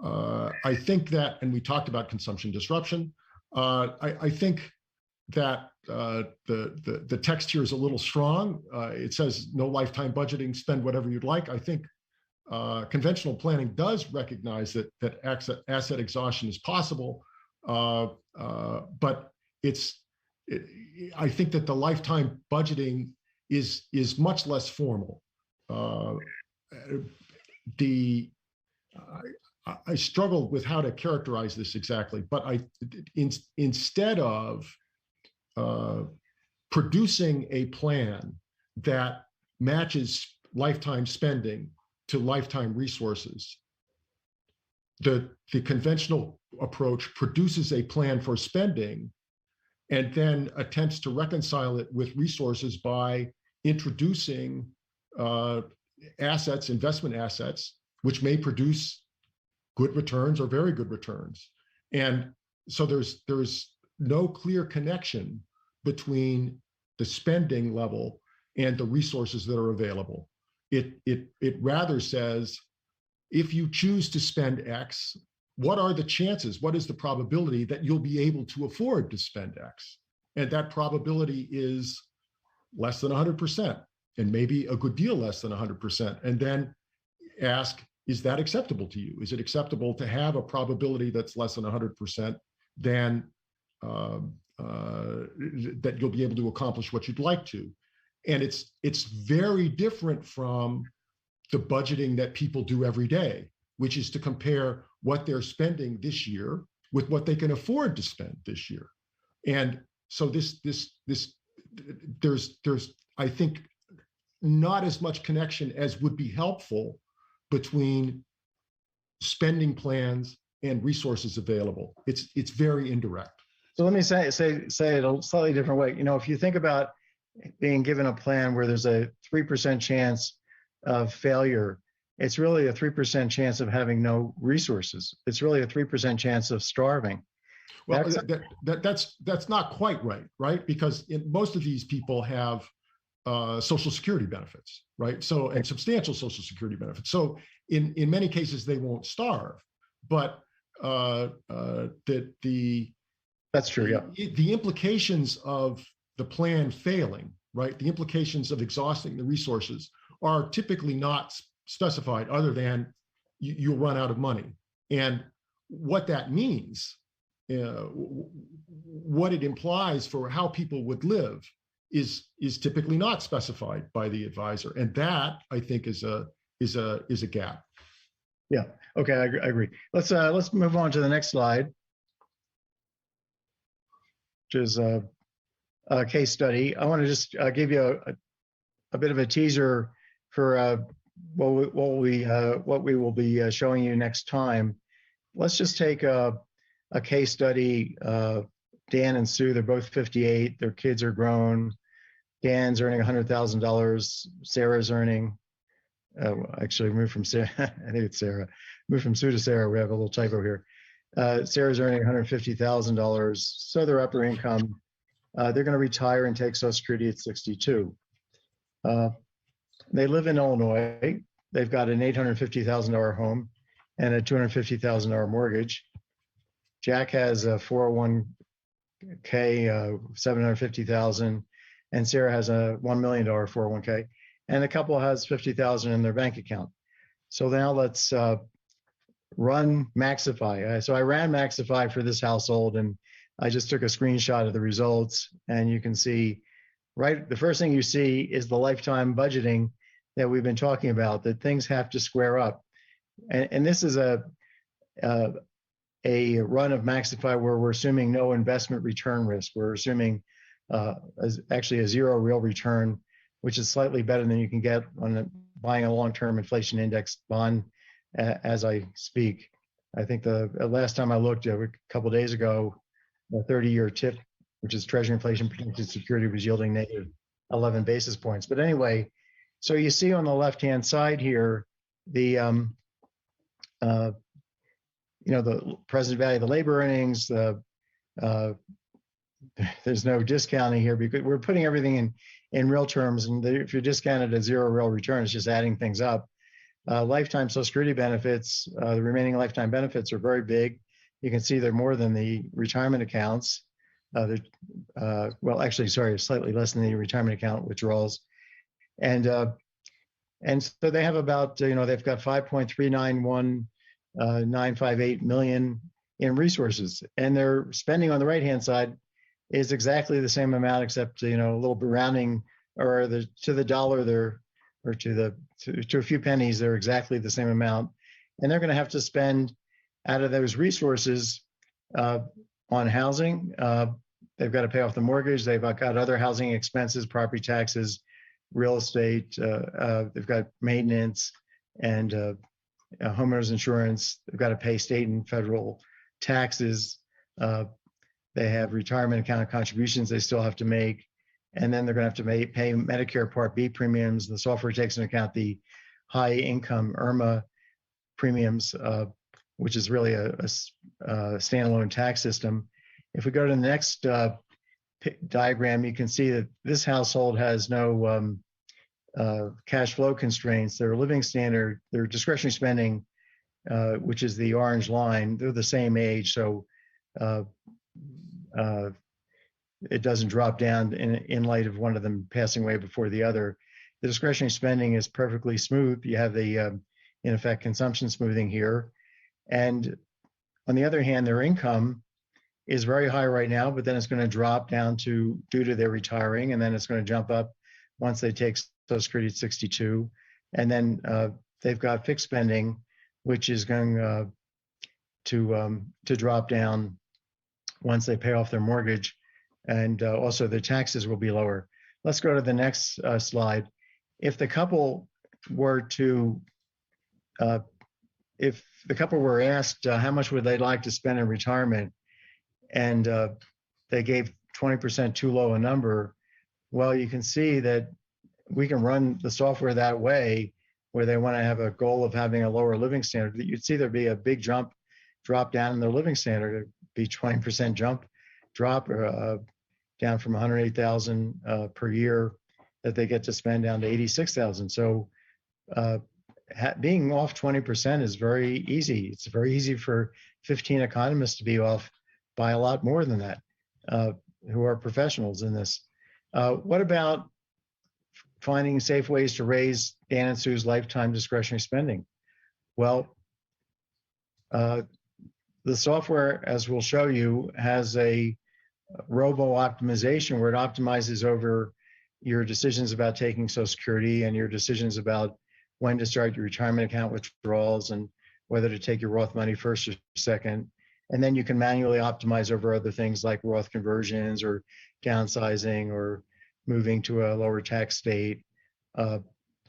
Speaker 4: I think that, and we talked about consumption disruption. I think that the text here is a little strong. It says no lifetime budgeting, spend whatever you'd like. I think conventional planning does recognize that asset exhaustion is possible, but I think that the lifetime budgeting is much less formal. I struggled with how to characterize this exactly, but instead of producing a plan that matches lifetime spending to lifetime resources, the conventional approach produces a plan for spending and then attempts to reconcile it with resources by introducing investment assets, which may produce good returns or very good returns. And so there's no clear connection between the spending level and the resources that are available. It rather says, if you choose to spend X, what are the chances? What is the probability that you'll be able to afford to spend X? And that probability is less than 100%, and maybe a good deal less than 100%. And then ask, is that acceptable to you? Is it acceptable to have a probability that's less than 100% than that you'll be able to accomplish what you'd like to? And it's very different from the budgeting that people do every day, which is to compare what they're spending this year with what they can afford to spend this year. And so there's I think not as much connection as would be helpful between spending plans and resources available. It's very indirect.
Speaker 3: So let me say it a slightly different way. You know, if you think about being given a plan where there's a 3% chance of failure, it's really a 3% chance of having no resources. It's really a 3% chance of starving.
Speaker 4: Well, that's not quite right? Because most of these people have Social Security benefits, right? So, and substantial Social Security benefits. So in many cases, they won't starve, but
Speaker 3: that's true, yeah.
Speaker 4: The implications of the plan failing, right? The implications of exhausting the resources are typically not specified, other than you'll run out of money. And what that means, what it implies for how people would live, is typically not specified by the advisor, and that, I think, is a gap.
Speaker 3: Yeah. Okay, I agree. Let's move on to the next slide, which is a case study. I want to just give you a bit of a teaser for what we will be showing you next time. Let's just take a case study. Dan and Sue, they're both 58. Their kids are grown. Dan's earning $100,000. Sarah's earning, actually moved from Sarah, I think it's Sarah. Moved from Sue to Sarah, we have a little typo here. Sarah's earning $150,000, so they're upper income. They're going to retire and take Social Security at 62. They live in Illinois. They've got an $850,000 home and a $250,000 mortgage. Jack has a 401k, $750,000, and Sarah has a $1 million 401k, and the couple has $50,000 in their bank account. So now let's run Maxify. So I ran Maxify for this household, and I just took a screenshot of the results, and you can see, right, the first thing you see is the lifetime budgeting that we've been talking about, that things have to square up. And this is a run of Maxify where we're assuming no investment return risk. We're assuming actually a zero real return, which is slightly better than you can get on buying a long-term inflation index bond as I speak. I think the last time I looked, a couple of days ago, the 30-year TIP, which is Treasury Inflation Protected Security, was yielding negative 11 basis points. But anyway, so you see on the left-hand side here, the the present value of the labor earnings. There's no discounting here because we're putting everything in real terms, and if you're discounted at zero real return, it's just adding things up. Lifetime Social Security benefits, the remaining lifetime benefits are very big. You can see they're more than the retirement accounts. Well, actually, sorry, slightly less than the retirement account withdrawals. And so they have about, they've got 5.391958 million in resources, and their spending on the right-hand side is exactly the same amount, except, a little rounding, or to the dollar, or to a few pennies, they're exactly the same amount. And they're going to have to spend out of those resources on housing. They've got to pay off the mortgage. They've got other housing expenses, property taxes, real estate. They've got maintenance and homeowners insurance. They've got to pay state and federal taxes. They have retirement account contributions they still have to make. And then they're going to have to pay Medicare Part B premiums. The software takes into account the high income IRMA premiums, which is really a standalone tax system. If we go to the next diagram, you can see that this household has no cash flow constraints. Their living standard, their discretionary spending, which is the orange line, they're the same age, so uh, it doesn't drop down in light of one of them passing away before the other. The discretionary spending is perfectly smooth. You have the, in effect, consumption smoothing here. And on the other hand, their income is very high right now, but then it's going to drop down due to their retiring, and then it's going to jump up once they take Social Security at 62. And then they've got fixed spending, which is going to drop down once they pay off their mortgage, and also their taxes will be lower. Let's go to the next slide. If the couple were to, if the couple were asked how much would they like to spend in retirement, and they gave 20% too low a number, well, you can see that we can run the software that way, where they want to have a goal of having a lower living standard. You'd see there'd be a big drop down in their living standard. It'd be 20% drop down from 108,000 per year that they get to spend down to 86,000. So being off 20% is very easy. It's very easy for 15 economists to be off by a lot more than that, who are professionals in this. What about finding safe ways to raise Dan and Sue's lifetime discretionary spending? Well, the software, as we'll show you, has a robo-optimization where it optimizes over your decisions about taking Social Security and your decisions about when to start your retirement account withdrawals and whether to take your Roth money first or second. And then you can manually optimize over other things like Roth conversions or downsizing or moving to a lower tax state,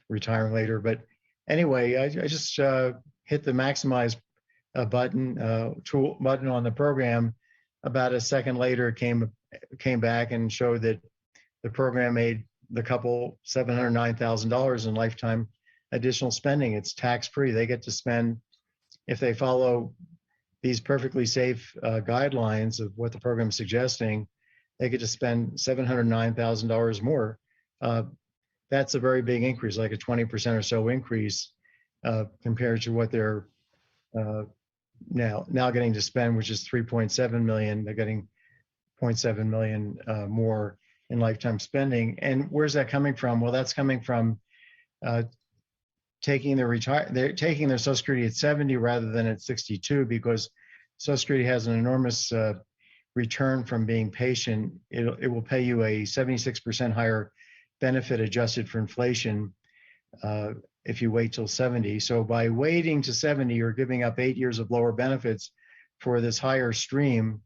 Speaker 3: retiring later. But anyway, I just hit the maximize button on the program. About a second later, it came back and showed that the program made the couple $709,000 in lifetime additional spending. It's tax-free. They get to spend, if they follow these perfectly safe guidelines of what the program is suggesting, they get to spend $709,000 more. That's a very big increase, like a 20% or so increase compared to what they're now getting to spend, which is 3.7 million. They're getting 0.7 million more in lifetime spending. And where's that coming from? Well, that's coming from taking their Social Security at 70 rather than at 62, because Social Security has an enormous return from being patient. It will pay you a 76% higher benefit adjusted for inflation if you wait till 70. So by waiting to 70, you're giving up 8 years of lower benefits for this higher stream.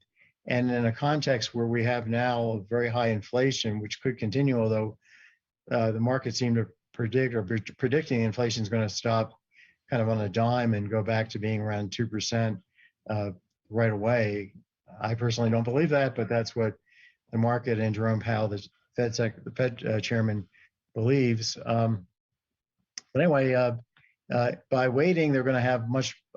Speaker 3: And in a context where we have now very high inflation, which could continue, although the market seemed to predicting inflation is going to stop kind of on a dime and go back to being around 2% right away. I personally don't believe that, but that's what the market and Jerome Powell, the Fed chairman, believes. But anyway, by waiting, they're going to have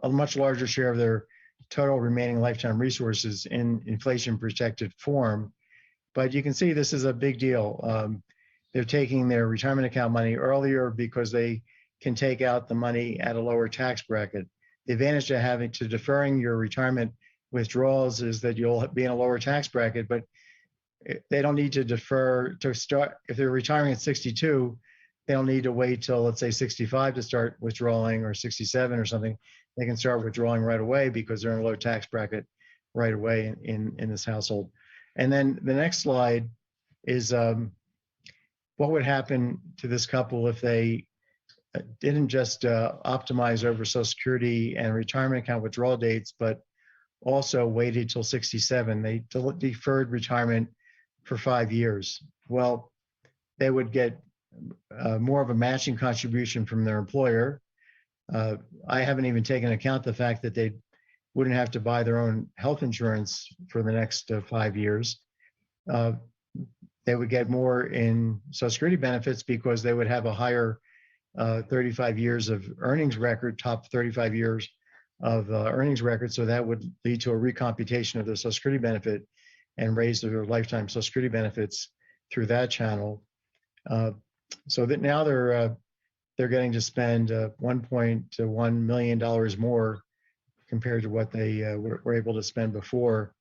Speaker 3: a much larger share of their total remaining lifetime resources in inflation protected form. But you can see this is a big deal. They're taking their retirement account money earlier because they can take out the money at a lower tax bracket. The advantage to having to deferring your retirement withdrawals is that you'll be in a lower tax bracket, but they don't need to defer to start. If they're retiring at 62, they don't need to wait till, let's say, 65 to start withdrawing, or 67 or something. They can start withdrawing right away because they're in a low tax bracket right away in this household. And then the next slide is what would happen to this couple if they didn't just optimize over Social Security and retirement account withdrawal dates, but also waited till 67. They deferred retirement for 5 years. Well, they would get more of a matching contribution from their employer. I haven't even taken account the fact that they wouldn't have to buy their own health insurance for the next 5 years. They would get more in Social Security benefits because they would have a higher 35 years of earnings record, top 35 years of earnings record. So that would lead to a recomputation of the Social Security benefit. and raise their lifetime Social Security benefits through that channel. So that now they're getting to spend $1.1 million more compared to what they were able to spend before.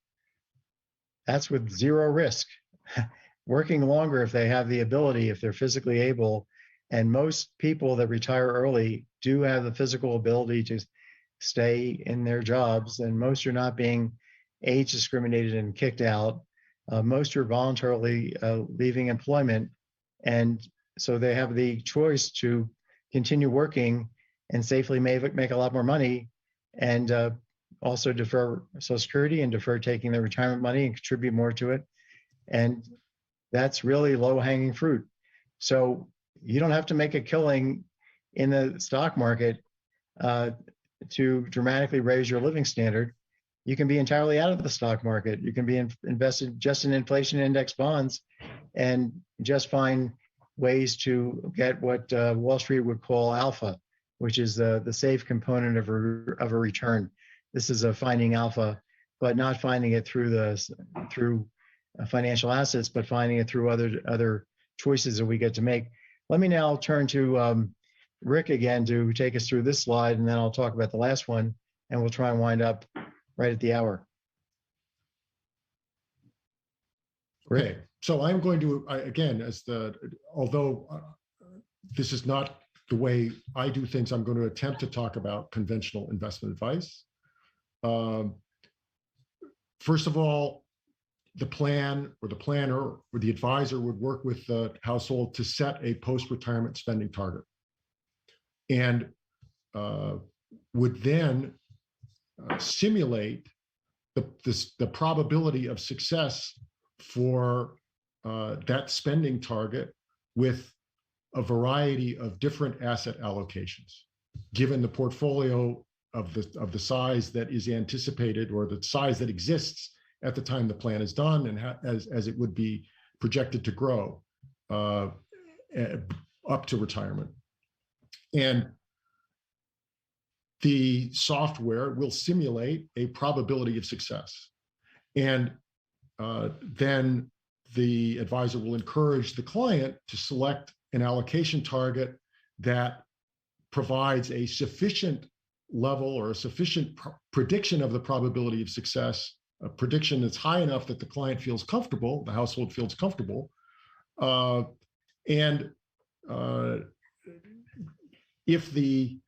Speaker 3: That's with zero risk. Working longer if they have the ability, if they're physically able. And most people that retire early do have the physical ability to stay in their jobs, and most are not being age discriminated and kicked out. Most are voluntarily leaving employment, and so they have the choice to continue working and safely make a lot more money, and also defer Social Security and defer taking their retirement money and contribute more to it. And that's really low-hanging fruit. So you don't have to make a killing in the stock market to dramatically raise your living standard. You can be entirely out of the stock market. You can be invested just in inflation index bonds and just find ways to get what Wall Street would call alpha, which is the safe component of a return. This is finding alpha, but not finding it through financial assets, but finding it through other choices that we get to make. Let me now turn to Rick again to take us through this slide, and then I'll talk about the last one, and we'll try and wind up right at the hour. Rick?
Speaker 4: Okay, so I'm going to, again, although this is not the way I do things, I'm going to attempt to talk about conventional investment advice. First of all, the plan or the planner or the advisor would work with the household to set a post-retirement spending target, and would then simulate the probability of success for that spending target with a variety of different asset allocations, given the portfolio of the size that is anticipated or the size that exists at the time the plan is done, and as it would be projected to grow up to retirement. And the software will simulate a probability of success. And then the advisor will encourage the client to select an allocation target that provides a sufficient level or a sufficient prediction of the probability of success, a prediction that's high enough that the client feels comfortable, the household feels comfortable. And if the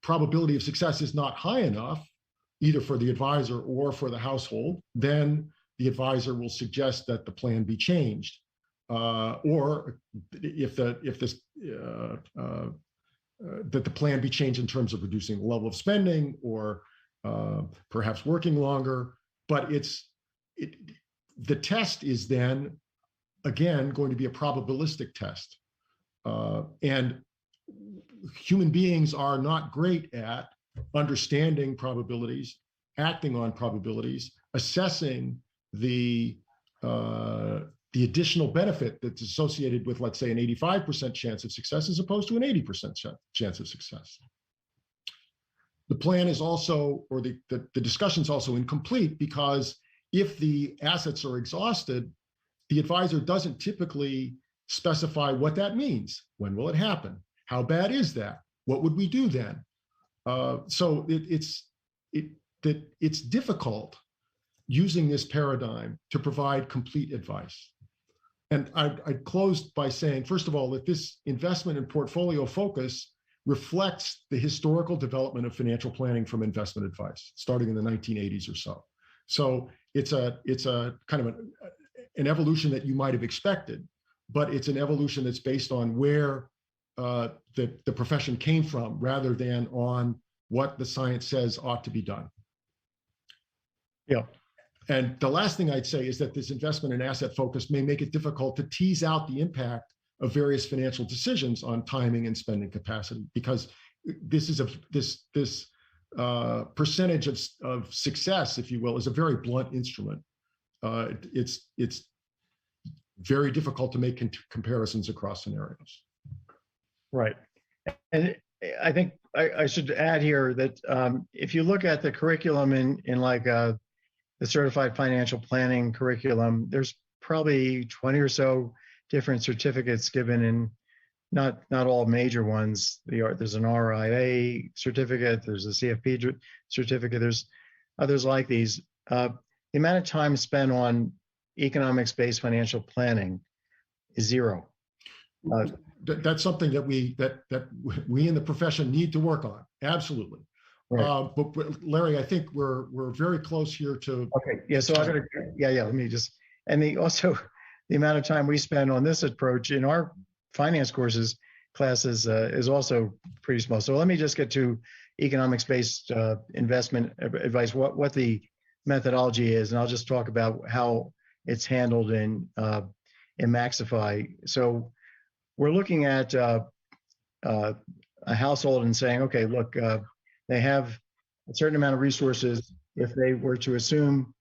Speaker 4: probability of success is not high enough, either for the advisor or for the household, then the advisor will suggest that the plan be changed. Or if that the plan be changed in terms of reducing the level of spending or perhaps working longer. But the test is then, again, going to be a probabilistic test. And human beings are not great at understanding probabilities, acting on probabilities, assessing the additional benefit that's associated with, let's say, an 85% chance of success as opposed to an 80% chance of success. The plan is also, or the discussion is also incomplete, because if the assets are exhausted, the advisor doesn't typically specify what that means. When will it happen? How bad is that? What would we do then? So it's difficult using this paradigm to provide complete advice. And I closed by saying, first of all, that this investment and portfolio focus reflects the historical development of financial planning from investment advice, starting in the 1980s or so. So it's a kind of an evolution that you might have expected, but it's an evolution that's based on where the profession came from rather than on what the science says ought to be done.
Speaker 3: Yeah.
Speaker 4: And the last thing I'd say is that this investment and asset focus may make it difficult to tease out the impact of various financial decisions on timing and spending capacity, because this is this percentage of success, if you will, is a very blunt instrument. It's very difficult to make comparisons across scenarios.
Speaker 3: Right. And I think I should add here that if you look at the curriculum in like the certified financial planning curriculum, there's probably 20 or so different certificates given in not all major ones. There's an RIA certificate, there's a CFP certificate, there's others like these. The amount of time spent on economics-based financial planning is zero.
Speaker 4: That's something that we in the profession need to work on. Absolutely.
Speaker 3: Right.
Speaker 4: But Larry, I think we're very close here to.
Speaker 3: Okay. Yeah. So I'm gonna. Yeah. Let me just. And also the amount of time we spend on this approach in our finance classes is also pretty small. So let me just get to economics-based investment advice. What the methodology is, and I'll just talk about how it's handled in Maxify. So we're looking at a household and saying, okay, look, they have a certain amount of resources. If they were to assume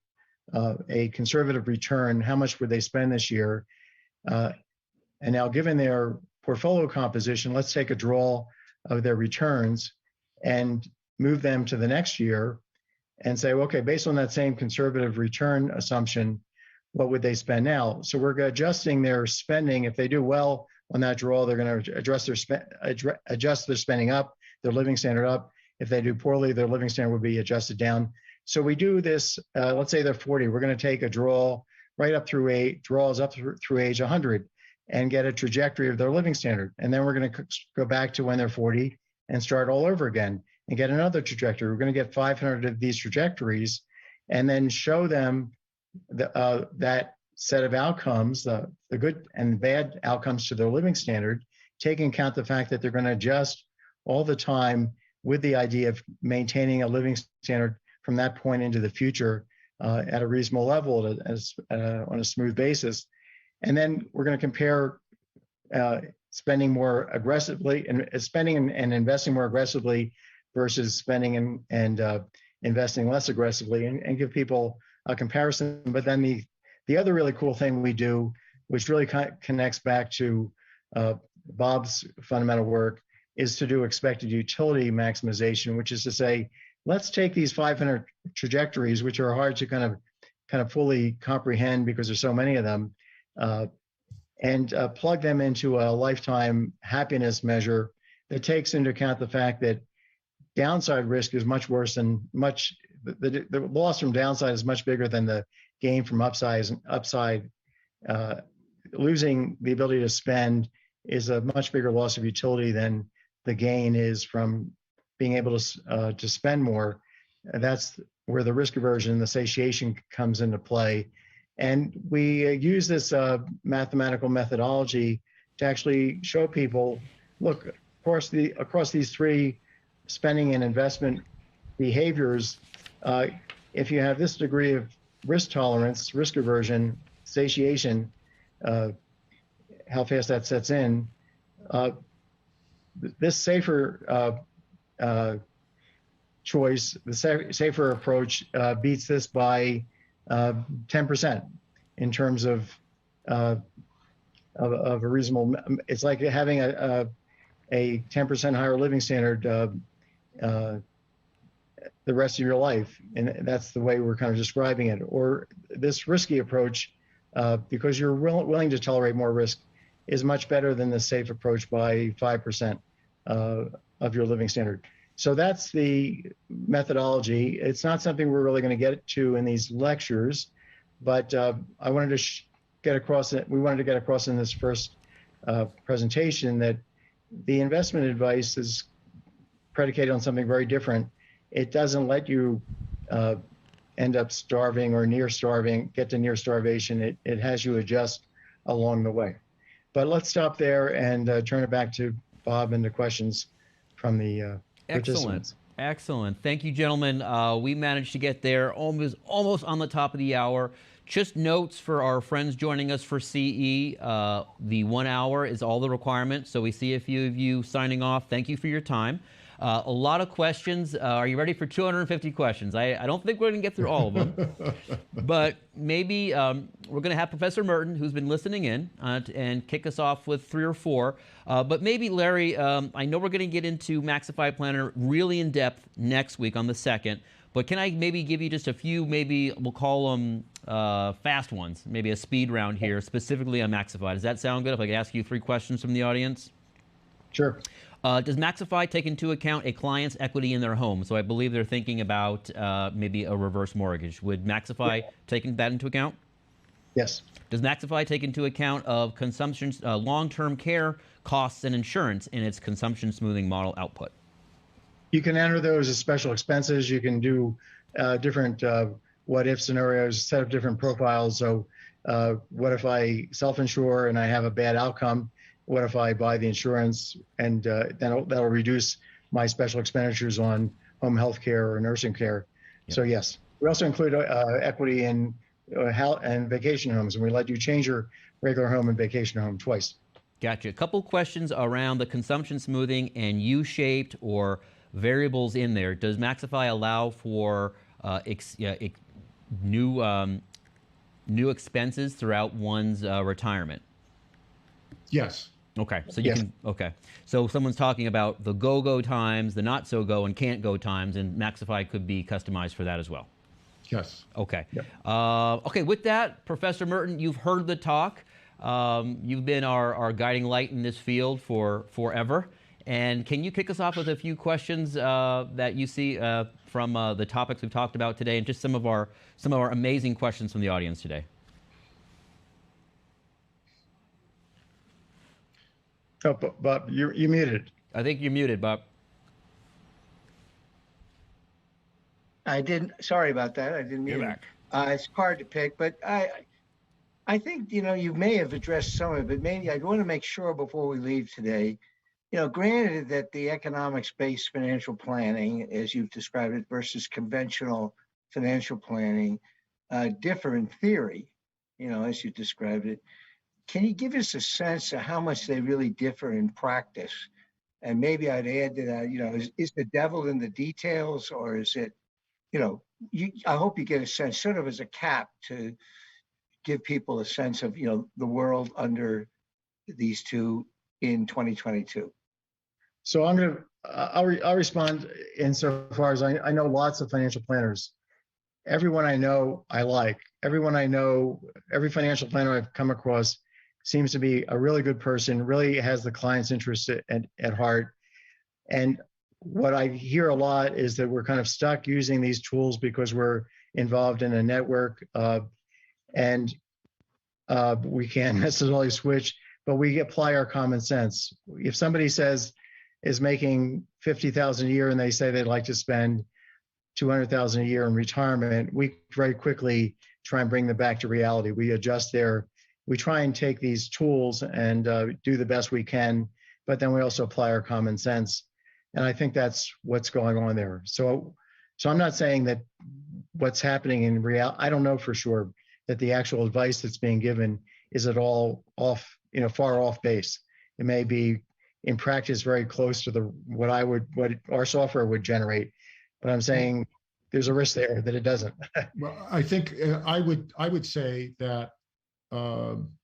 Speaker 3: a conservative return, how much would they spend this year? And now, given their portfolio composition, let's take a draw of their returns and move them to the next year and say, okay, based on that same conservative return assumption, what would they spend now? So we're adjusting their spending. If they do well on that draw, they're going to adjust their spending up, their living standard up. If they do poorly, their living standard would be adjusted down. So we do this, let's say they're 40. We're going to take a draw right up through draws up through age 100 and get a trajectory of their living standard. And then we're going to go back to when they're 40 and start all over again and get another trajectory. We're going to get 500 of these trajectories and then show them that set of outcomes, the good and bad outcomes to their living standard, taking into account the fact that they're going to adjust all the time with the idea of maintaining a living standard from that point into the future at a reasonable level on a smooth basis. And then we're going to compare spending more aggressively and spending and investing more aggressively versus spending and investing less aggressively and give people a comparison. But then the other really cool thing we do, which really connects back to Bob's fundamental work, is to do expected utility maximization, which is to say, let's take these 500 trajectories, which are hard to kind of fully comprehend because there's so many of them, and plug them into a lifetime happiness measure that takes into account the fact that downside risk is much worse than the loss from downside is much bigger than the gain from upside. Losing the ability to spend is a much bigger loss of utility than the gain is from being able to spend more. And that's where the risk aversion, the satiation comes into play. And we use this mathematical methodology to actually show people, look, across these three spending and investment behaviors, if you have this degree of risk tolerance, risk aversion, satiation, how fast that sets in, this safer choice, the safer approach beats this by 10% in terms of a reasonable. It's like having a 10% higher living standard the rest of your life, and that's the way we're kind of describing it. Or this risky approach, because you're willing to tolerate more risk, is much better than the safe approach by 5% of your living standard. So that's the methodology. It's not something we're really going to get to in these lectures, but I wanted to get across it. We wanted to get across in this first presentation that the investment advice is predicated on something very different. It doesn't let you end up starving or near starving, get to near starvation. It has you adjust along the way. But let's stop there and turn it back to Bob and the questions from the participants.
Speaker 1: Excellent. Thank you, gentlemen. We managed to get there almost on the top of the hour. Just notes for our friends joining us for CE. The 1 hour is all the requirements. So we see a few of you signing off. Thank you for your time. A lot of questions. Are you ready for 250 questions? I don't think we're going to get through all of them, but maybe we're going to have Professor Merton, who's been listening in, and kick us off with 3 or 4. But maybe, Larry, I know we're going to get into Maxify Planner really in depth next week on the 2nd, but can I maybe give you just a few, maybe we'll call them fast ones, maybe a speed round here, specifically on Maxify. Does that sound good if I could ask you 3 questions from the audience?
Speaker 3: Sure.
Speaker 1: Does Maxify take into account a client's equity in their home? So I believe they're thinking about maybe a reverse mortgage. Would Maxify take that into account?
Speaker 3: Yes.
Speaker 1: Does Maxify take into account of consumption, long-term care costs and insurance in its consumption smoothing model output?
Speaker 3: You can enter those as special expenses. You can do different what-if scenarios, set up different profiles. So what if I self-insure and I have a bad outcome? What if I buy the insurance and that'll reduce my special expenditures on home health care or nursing care? Yep. So yes, we also include equity in health and vacation homes, and we let you change your regular home and vacation home twice.
Speaker 1: Gotcha. A couple questions around the consumption smoothing and U-shaped or variables in there. Does Maxify allow for new expenses throughout one's retirement?
Speaker 4: Yes.
Speaker 1: Okay, so you can, okay. So someone's talking about the go-go times, the not-so-go and can't-go times, and Maxify could be customized for that as well.
Speaker 4: Yes.
Speaker 1: Okay.
Speaker 3: Yep.
Speaker 1: Okay, with that, Professor Merton, you've heard the talk. You've been our guiding light in this field for forever. And can you kick us off with a few questions that you see from the topics we've talked about today, and just some of our amazing questions from the audience today?
Speaker 3: Oh, Bob, you muted.
Speaker 1: I think you're muted, Bob.
Speaker 2: I didn't. Sorry about that. I didn't mute.
Speaker 1: You're back.
Speaker 2: It's hard to pick, but I think you may have addressed some of it, but maybe I'd want to make sure before we leave today. Granted that the economics-based financial planning, as you've described it, versus conventional financial planning, differ in theory, as you described it. Can you give us a sense of how much they really differ in practice? And maybe I'd add to that, is the devil in the details, or is it, I hope you get a sense, sort of as a cap, to give people a sense of, the world under these two in 2022.
Speaker 3: So I'll respond insofar as I know lots of financial planners. Everyone I know, I like. Everyone I know, every financial planner I've come across seems to be a really good person, really has the client's interest at heart. And what I hear a lot is that we're kind of stuck using these tools because we're involved in a network, and we can't necessarily switch, but we apply our common sense. If somebody is making $50,000 a year and they say they'd like to spend $200,000 a year in retirement, we very quickly try and bring them back to reality. We adjust we try and take these tools and do the best we can, but then we also apply our common sense. And I think that's what's going on there. So I'm not saying that what's happening in reality, I don't know for sure that the actual advice that's being given is at all off, far off base. It may be in practice very close to what our software would generate, but I'm saying there's a risk there that it doesn't.
Speaker 4: Well, I think I would say that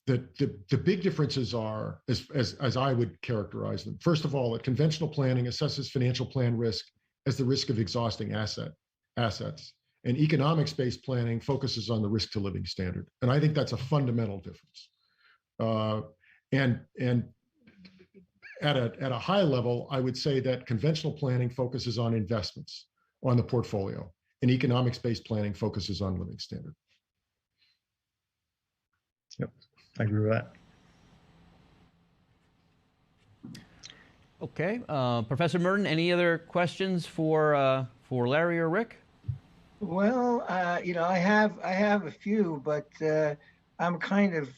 Speaker 4: the big differences are, as I would characterize them. First of all, conventional planning assesses financial plan risk as the risk of exhausting assets, and economics-based planning focuses on the risk to living standard. And I think that's a fundamental difference. And at a high level, I would say that conventional planning focuses on investments, on the portfolio, and economics-based planning focuses on living standard.
Speaker 3: Yep, I agree with that.
Speaker 1: Okay, Professor Merton, any other questions for Larry or Rick?
Speaker 2: Well, I have a few, but I'm kind of,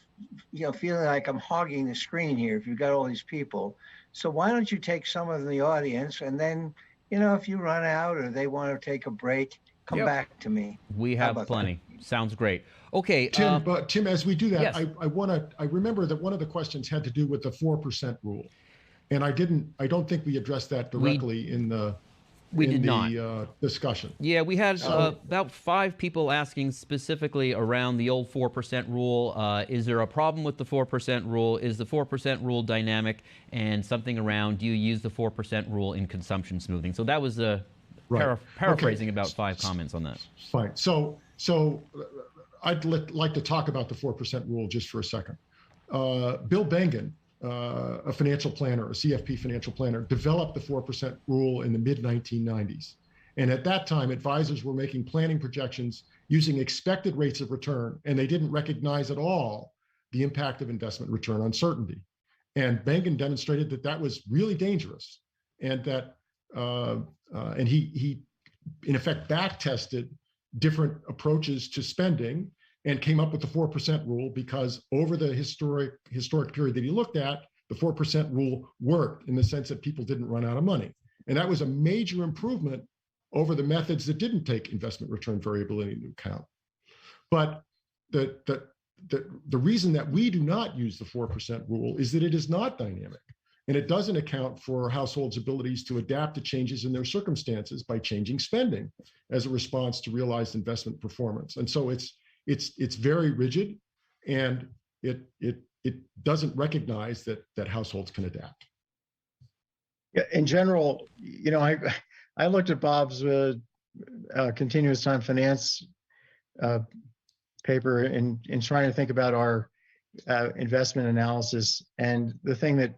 Speaker 2: feeling like I'm hogging the screen here if you've got all these people. So why don't you take some of the audience, and then, if you run out or they want to take a break, come back to me.
Speaker 1: We have plenty. That? Sounds great. Okay,
Speaker 4: Tim. But Tim, as we do that,
Speaker 1: yes.
Speaker 4: I remember that one of the questions had to do with the 4% rule. And I don't think we addressed that directly in the discussion.
Speaker 1: Yeah, we had
Speaker 4: So-
Speaker 1: about 5 people asking specifically around the old 4% rule. Is there a problem with the 4% rule? Is the 4% rule dynamic? And something around, do you use the 4% rule in consumption smoothing? So that was
Speaker 4: Right.
Speaker 1: paraphrasing
Speaker 4: Okay.
Speaker 1: about 5 comments on that.
Speaker 4: Fine. So I'd like to talk about the 4% rule just for a second. Bill Bengen, a financial planner, a CFP financial planner, developed the 4% rule in the mid-1990s. And at that time, advisors were making planning projections using expected rates of return, and they didn't recognize at all the impact of investment return uncertainty. And Bengen demonstrated that that was really dangerous, and that and he in effect back tested different approaches to spending and came up with the 4% rule, because over the historic period that he looked at, the 4% rule worked in the sense that people didn't run out of money. And that was a major improvement over the methods that didn't take investment return variability into account. But the reason that we do not use the 4% rule is that it is not dynamic, and it doesn't account for households' abilities to adapt to changes in their circumstances by changing spending as a response to realized investment performance. And so it's very rigid, and it doesn't recognize that households can adapt.
Speaker 3: Yeah, in general, I looked at Bob's continuous time finance paper in trying to think about our investment analysis, and the thing that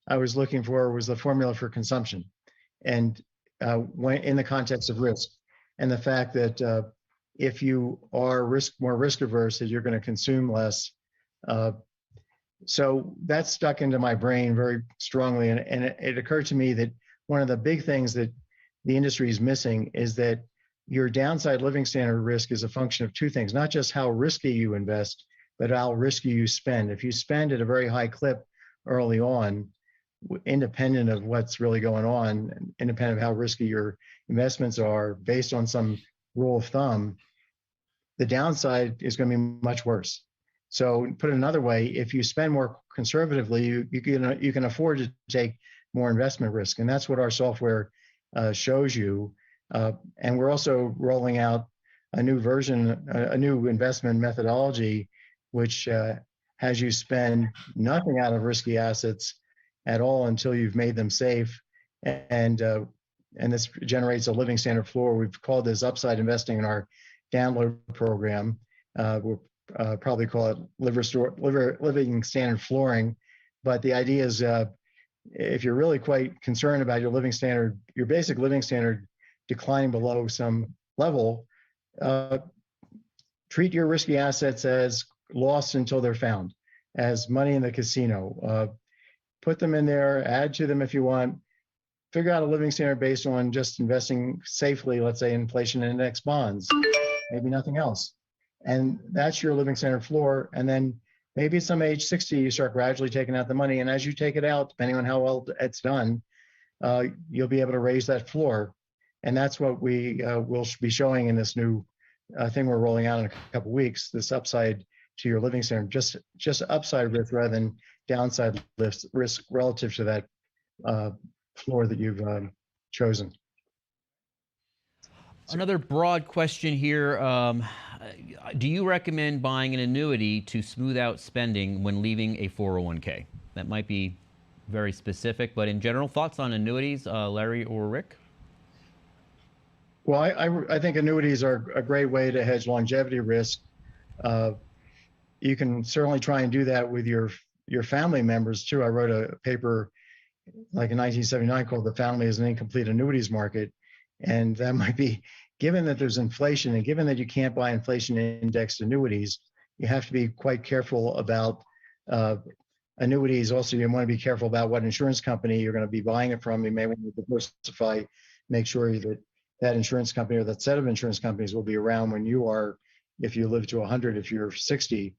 Speaker 3: I was looking for was the formula for consumption, and when in the context of risk, and the fact that if you are more risk averse, that you're going to consume less. So that stuck into my brain very strongly, and it occurred to me that one of the big things that the industry is missing is that your downside living standard risk is a function of 2 things: not just how risky you invest, but how risky you spend. If you spend at a very high clip early on, independent of what's really going on, independent of how risky your investments are, based on some rule of thumb, the downside is going to be much worse. So put it another way, if you spend more conservatively, you can afford to take more investment risk. And that's what our software shows you. And we're also rolling out a new version, a new investment methodology, which has you spend nothing out of risky assets at all until you've made them safe. And this generates a living standard floor. We've called this upside investing in our download program. We'll probably call it living standard flooring. But the idea is, if you're really quite concerned about your basic living standard declining below some level, treat your risky assets as lost until they're found, as money in the casino. Put them in there, add to them if you want, figure out a living standard based on just investing safely, let's say inflation index bonds, maybe nothing else. And that's your living standard floor. And then maybe at some age 60, you start gradually taking out the money. And as you take it out, depending on how well it's done, you'll be able to raise that floor. And that's what we will be showing in this new thing we're rolling out in a couple of weeks, this upside to your living standard, just upside risk rather than downside risk relative to that floor that you've chosen.
Speaker 1: Another broad question here. Do you recommend buying an annuity to smooth out spending when leaving a 401k? That might be very specific, but in general, thoughts on annuities, Larry or Rick?
Speaker 3: Well, I think annuities are a great way to hedge longevity risk. You can certainly try and do that with your family members too. I wrote a paper like in 1979 called "The Family is an Incomplete Annuities Market," and that might be, given that there's inflation and given that you can't buy inflation indexed annuities, you have to be quite careful about annuities. Also, you want to be careful about what insurance company you're going to be buying it from. You may want to diversify, make sure that insurance company or that set of insurance companies will be around when you are, if you live to 100, if you're 60.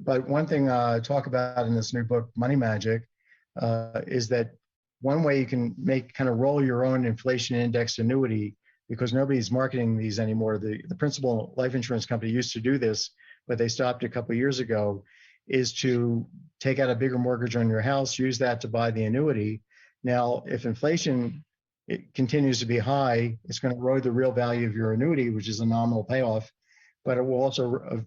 Speaker 3: But one thing I talk about in this new book, Money Magic, is that one way you can kind of roll your own inflation indexed annuity, because nobody's marketing these anymore. The principal life insurance company used to do this, but they stopped a couple of years ago, is to take out a bigger mortgage on your house, use that to buy the annuity, Now, if inflation it continues to be high, it's going to erode the real value of your annuity, which is a nominal payoff, but it will also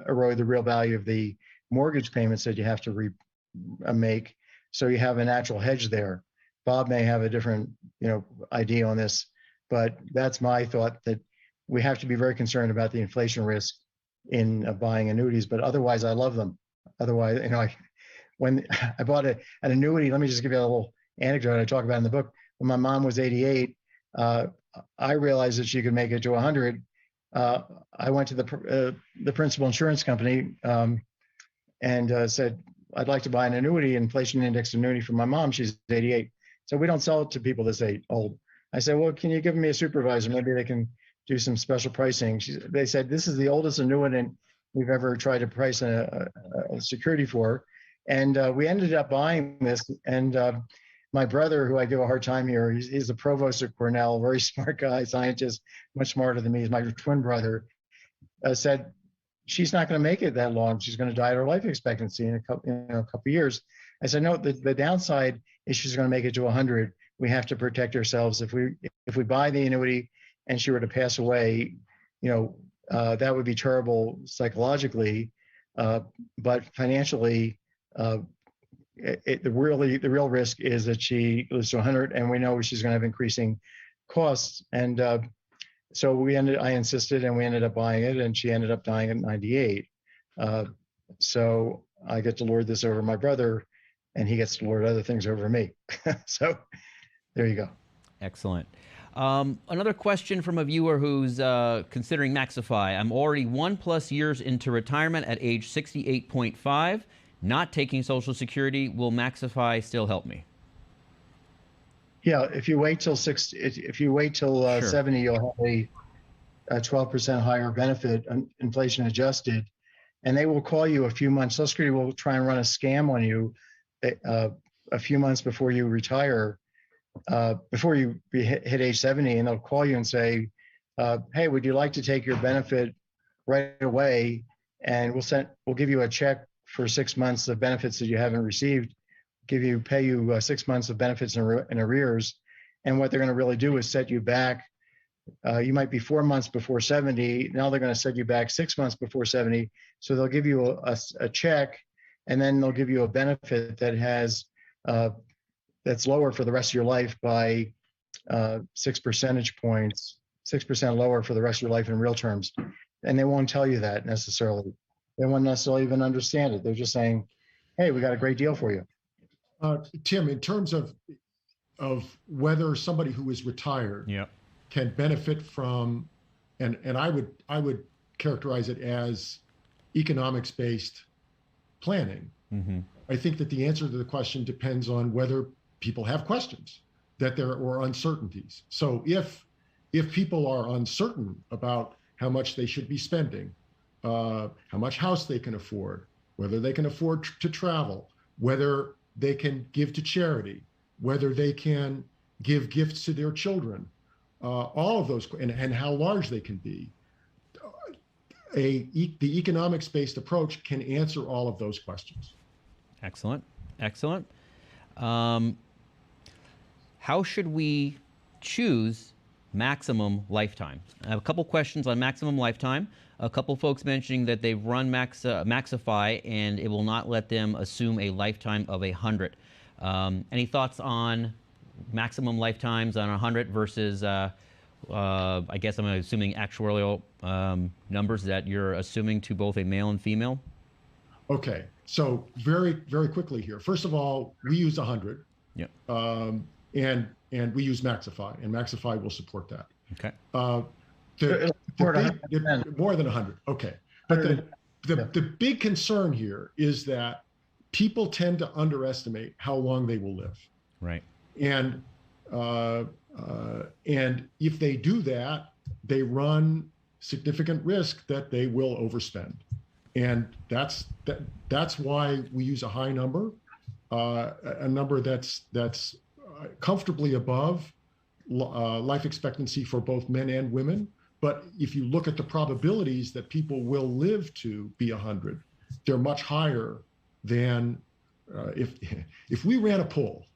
Speaker 3: erode the real value of the mortgage payments that you have to make. So you have a natural hedge there. Bob may have a different, idea on this, but that's my thought, that we have to be very concerned about the inflation risk in buying annuities. But otherwise, I love them. Otherwise, when I bought an annuity, let me just give you a little anecdote I talk about in the book. When my mom was 88, I realized that she could make it to 100. I went to the principal insurance company and said, I'd like to buy an annuity, inflation indexed annuity for my mom. She's 88. So we don't sell it to people this old. I said, well, can you give me a supervisor? Maybe they can do some special pricing. They said, this is the oldest annuitant we've ever tried to price a security for. And we ended up buying this. And my brother, who I give a hard time here, he's the provost at Cornell, very smart guy, scientist, much smarter than me. He's my twin brother, said, she's not going to make it that long. She's going to die at her life expectancy in a couple of years. I said, no, the downside is she's going to make it to 100. We have to protect ourselves. If we buy the annuity and she were to pass away, that would be terrible psychologically, but financially, the real risk is that she lives to 100, and we know she's going to have increasing costs. And so I insisted, and we ended up buying it, and she ended up dying at 98. So I get to lord this over my brother, and he gets to lord other things over me. So there you go.
Speaker 1: Excellent. Another question from a viewer who's considering Maxify. I'm already 1+ years into retirement at age 68.5. Not taking Social Security. Will Maxify still help me?
Speaker 3: Yeah, if you wait till 70, you'll have a 12% higher benefit, inflation adjusted, and they will call you a few months. Social Security will try and run a scam on you a few months before you retire, before you hit age 70, and they'll call you and say, "Hey, would you like to take your benefit right away? And we'll give you a check for 6 months of benefits that you haven't received, pay you 6 months of benefits in arrears." And what they're going to really do is set you back. You might be 4 months before 70. Now they're going to set you back 6 months before 70. So they'll give you a check, and then they'll give you a benefit that has that's lower for the rest of your life by 6 percentage points, 6% lower for the rest of your life in real terms. And they won't tell you that necessarily. They won't necessarily even understand it. They're just saying, "Hey, we got a great deal for you."
Speaker 4: Tim, in terms of whether somebody who is retired can benefit from, and I would characterize it as economics-based planning. Mm-hmm. I think that the answer to the question depends on whether people have questions or uncertainties. So if people are uncertain about how much they should be spending, how much house they can afford, whether they can afford to travel, whether they can give to charity, whether they can give gifts to their children, all of those, and how large they can be. The economics-based approach can answer all of those questions.
Speaker 1: Excellent. Excellent. How should we choose maximum lifetime? I have a couple questions on maximum lifetime. A couple folks mentioning that they've run Maxify and it will not let them assume a lifetime of 100. Any thoughts on maximum lifetimes on 100 versus, I guess I'm assuming actuarial numbers that you're assuming to both a male and female?
Speaker 4: Okay, so very, very quickly here. First of all, we use 100.
Speaker 1: Yep.
Speaker 4: And we use Maxify, and Maxify will support that.
Speaker 1: Okay.
Speaker 4: More than 100. Okay. But the big concern here is that people tend to underestimate how long they will live.
Speaker 1: Right.
Speaker 4: And if they do that, they run significant risk that they will overspend. And that's why we use a high number, a number that's comfortably above life expectancy for both men and women. But if you look at the probabilities that people will live to be 100, they're much higher than if we ran a poll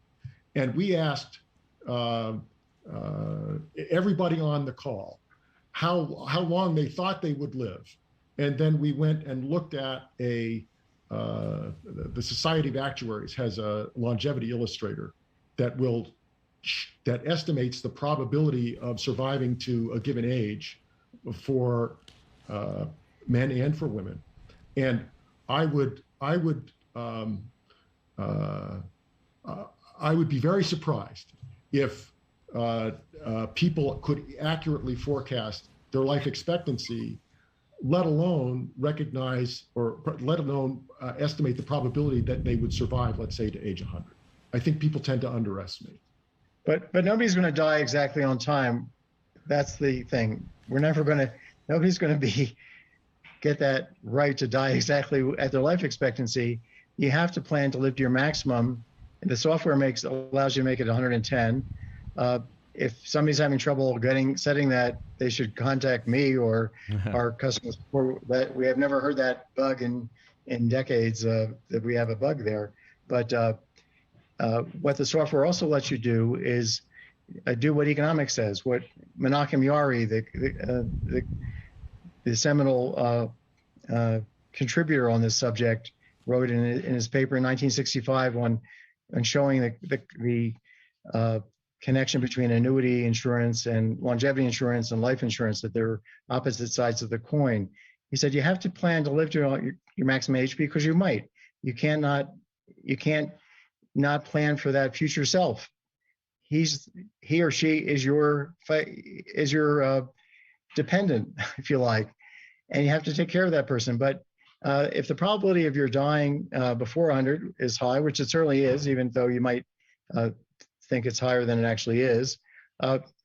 Speaker 4: And we asked everybody on the call how long they thought they would live. And then we went and looked at the Society of Actuaries has a longevity illustrator that estimates the probability of surviving to a given age for men and for women. And I would be very surprised if people could accurately forecast their life expectancy, let alone recognize or let alone estimate the probability that they would survive, let's say, to age 100. I think people tend to underestimate.
Speaker 3: But nobody's going to die exactly on time. That's the thing. Nobody's going to get that right to die exactly at their life expectancy. You have to plan to live to your maximum. And the software allows you to make it 110. If somebody's having trouble setting that, they should contact me or our customer support. That we have never heard that bug in decades that we have a bug there. But what the software also lets you do is do what economics says. What Menachem Yari, the seminal contributor on this subject, wrote in his paper in 1965 on showing the connection between annuity insurance and longevity insurance and life insurance, that they're opposite sides of the coin. He said you have to plan to live to your maximum age because you might. You can't not plan for that future self. He or she is your dependent, if you like, and you have to take care of that person. But if the probability of your dying before 100 is high, which it certainly is, even though you might think it's higher than it actually is,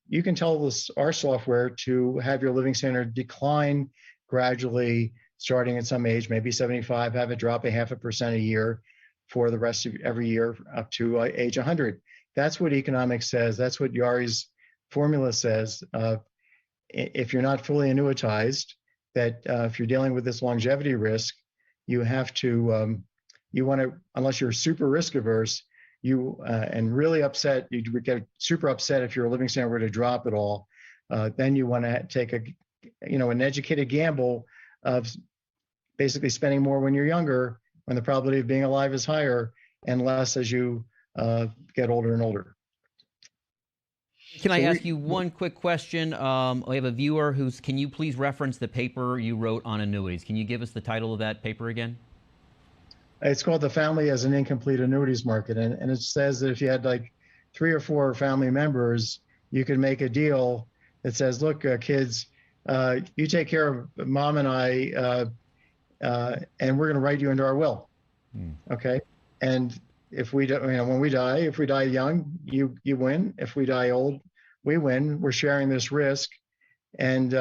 Speaker 3: you can tell our software to have your living standard decline gradually, starting at some age, maybe 75, have it drop 0.5% a year for the rest of every year up to age 100. That's what economics says. That's what Yari's formula says. If you're not fully annuitized, that if you're dealing with this longevity risk, you have to, unless you're super risk averse, and really upset, you would get super upset if your living standard were to drop at all. Then you want to take an educated gamble of basically spending more when you're younger, when the probability of being alive is higher, and less as you get older and older.
Speaker 1: Can I ask you one quick question? We have a viewer can you please reference the paper you wrote on annuities? Can you give us the title of that paper again?
Speaker 3: It's called The Family as an Incomplete Annuities Market. And it says that if you had like 3 or 4 family members, you could make a deal that says, look, kids, you take care of mom and I, and we're going to write you into our will. Okay. And if we do, when we die, if we die young, you win. If we die old, we win. We're sharing this risk. And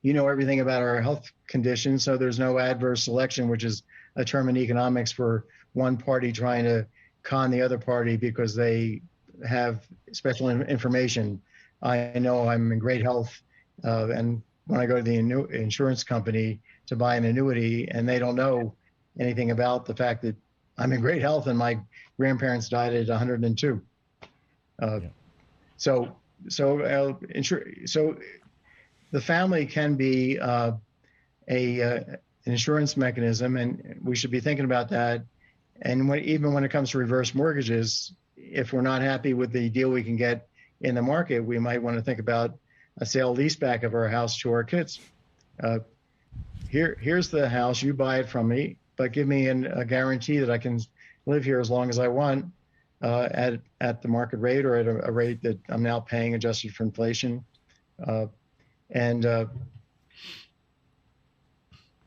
Speaker 3: everything about our health conditions. So there's no adverse selection, which is a term in economics for one party trying to con the other party because they have special information. I know I'm in great health, and when I go to the insurance company to buy an annuity, and they don't know anything about the fact that I'm in great health and my grandparents died at 102. So the family can be an insurance mechanism, and we should be thinking about that. And even when it comes to reverse mortgages, if we're not happy with the deal we can get in the market, we might want to think about a sale leaseback of our house to our kids. Here's the house, you buy it from me, but give me a guarantee that I can live here as long as I want at the market rate or at a rate that I'm now paying adjusted for inflation.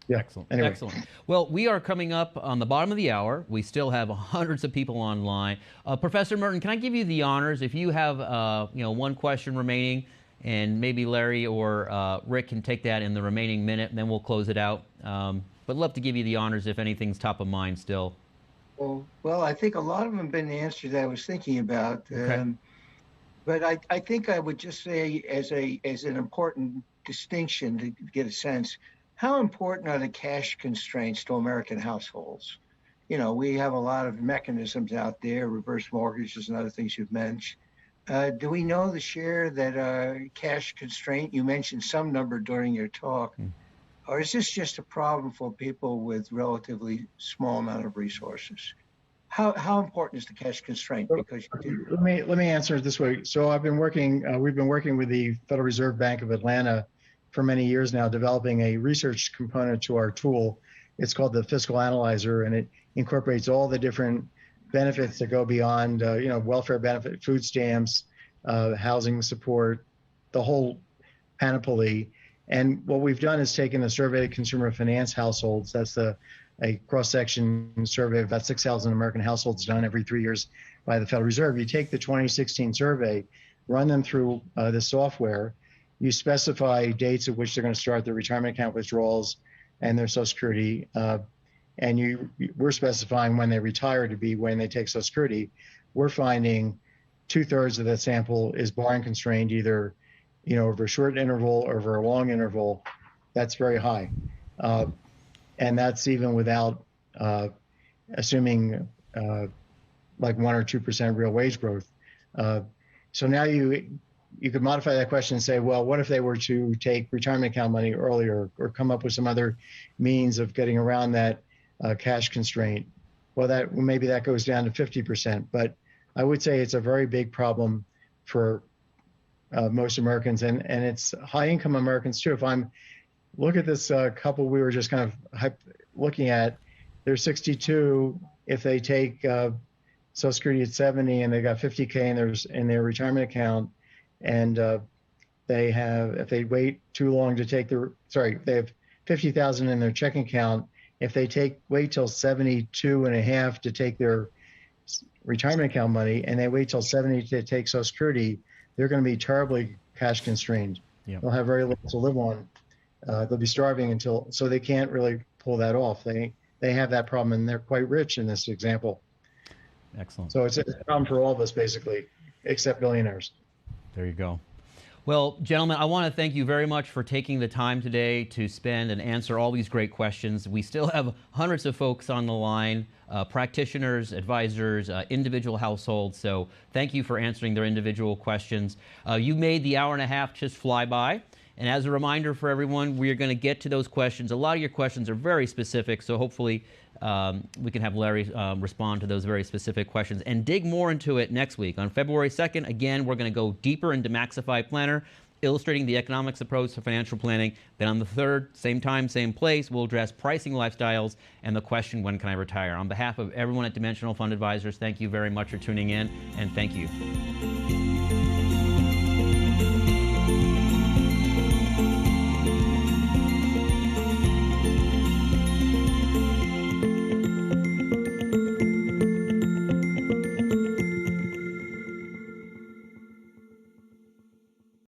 Speaker 3: Yeah.
Speaker 1: Excellent.
Speaker 3: Anyway.
Speaker 1: Excellent. Well, we are coming up on the bottom of the hour. We still have hundreds of people online. Professor Merton, can I give you the honors? If you have one question remaining, and maybe Larry or Rick can take that in the remaining minute, and then we'll close it out. But love to give you the honors if anything's top of mind still.
Speaker 2: Well, I think a lot of them have been the answers I was thinking about.
Speaker 1: Okay.
Speaker 2: But I think I would just say as an important distinction to get a sense, how important are the cash constraints to American households? we have a lot of mechanisms out there, reverse mortgages and other things you've mentioned. Do we know the share that cash constraint? You mentioned some number during your talk. Or is this just a problem for people with relatively small amount of resources? How important is the cash constraint? Because
Speaker 3: let me answer it this way. So we've been working with the Federal Reserve Bank of Atlanta for many years now, developing a research component to our tool. It's called the Fiscal Analyzer, and it incorporates all the different benefits that go beyond, welfare benefit, food stamps, housing support, the whole panoply. And what we've done is taken a survey of consumer finance households. That's a cross-section survey of about 6,000 American households done every 3 years by the Federal Reserve. You take the 2016 survey, run them through the software. You specify dates at which they're going to start their retirement account withdrawals and their Social Security. And we're specifying when they retire to be when they take Social Security. We're finding 2/3 of that sample is borrowing constrained, either over a short interval or over a long interval. That's very high. And that's even without assuming like 1 or 2% real wage growth. So now you could modify that question and say, well, what if they were to take retirement account money earlier or come up with some other means of getting around that cash constraint? Well, maybe that goes down to 50%. But I would say it's a very big problem for most Americans, and it's high-income Americans too. If I'm look at this couple we were just kind of looking at, they're 62. If they take Social Security at 70 and they got 50K in their retirement account, and if they wait too long to take they have 50,000 in their checking account. If they wait till 72 and a half to take their retirement account money, and they wait till 70 to take Social Security, they're going to be terribly cash constrained. Yep. They'll have very little to live on. They'll be starving so they can't really pull that off. They have that problem, and they're quite rich in this example.
Speaker 1: Excellent.
Speaker 3: So it's a problem for all of us, basically, except billionaires.
Speaker 1: There you go. Well, gentlemen, I want to thank you very much for taking the time today to spend and answer all these great questions. We still have hundreds of folks on the line, practitioners, advisors, individual households. So thank you for answering their individual questions. You made the hour and a half just fly by. And as a reminder for everyone, we are going to get to those questions. A lot of your questions are very specific, so hopefully we can have Larry respond to those very specific questions and dig more into it next week. On February 2nd, again, we're going to go deeper into Maxify Planner, illustrating the economics approach to financial planning. Then on the 3rd, same time, same place, we'll address pricing lifestyles and the question, when can I retire? On behalf of everyone at Dimensional Fund Advisors, thank you very much for tuning in, and thank you.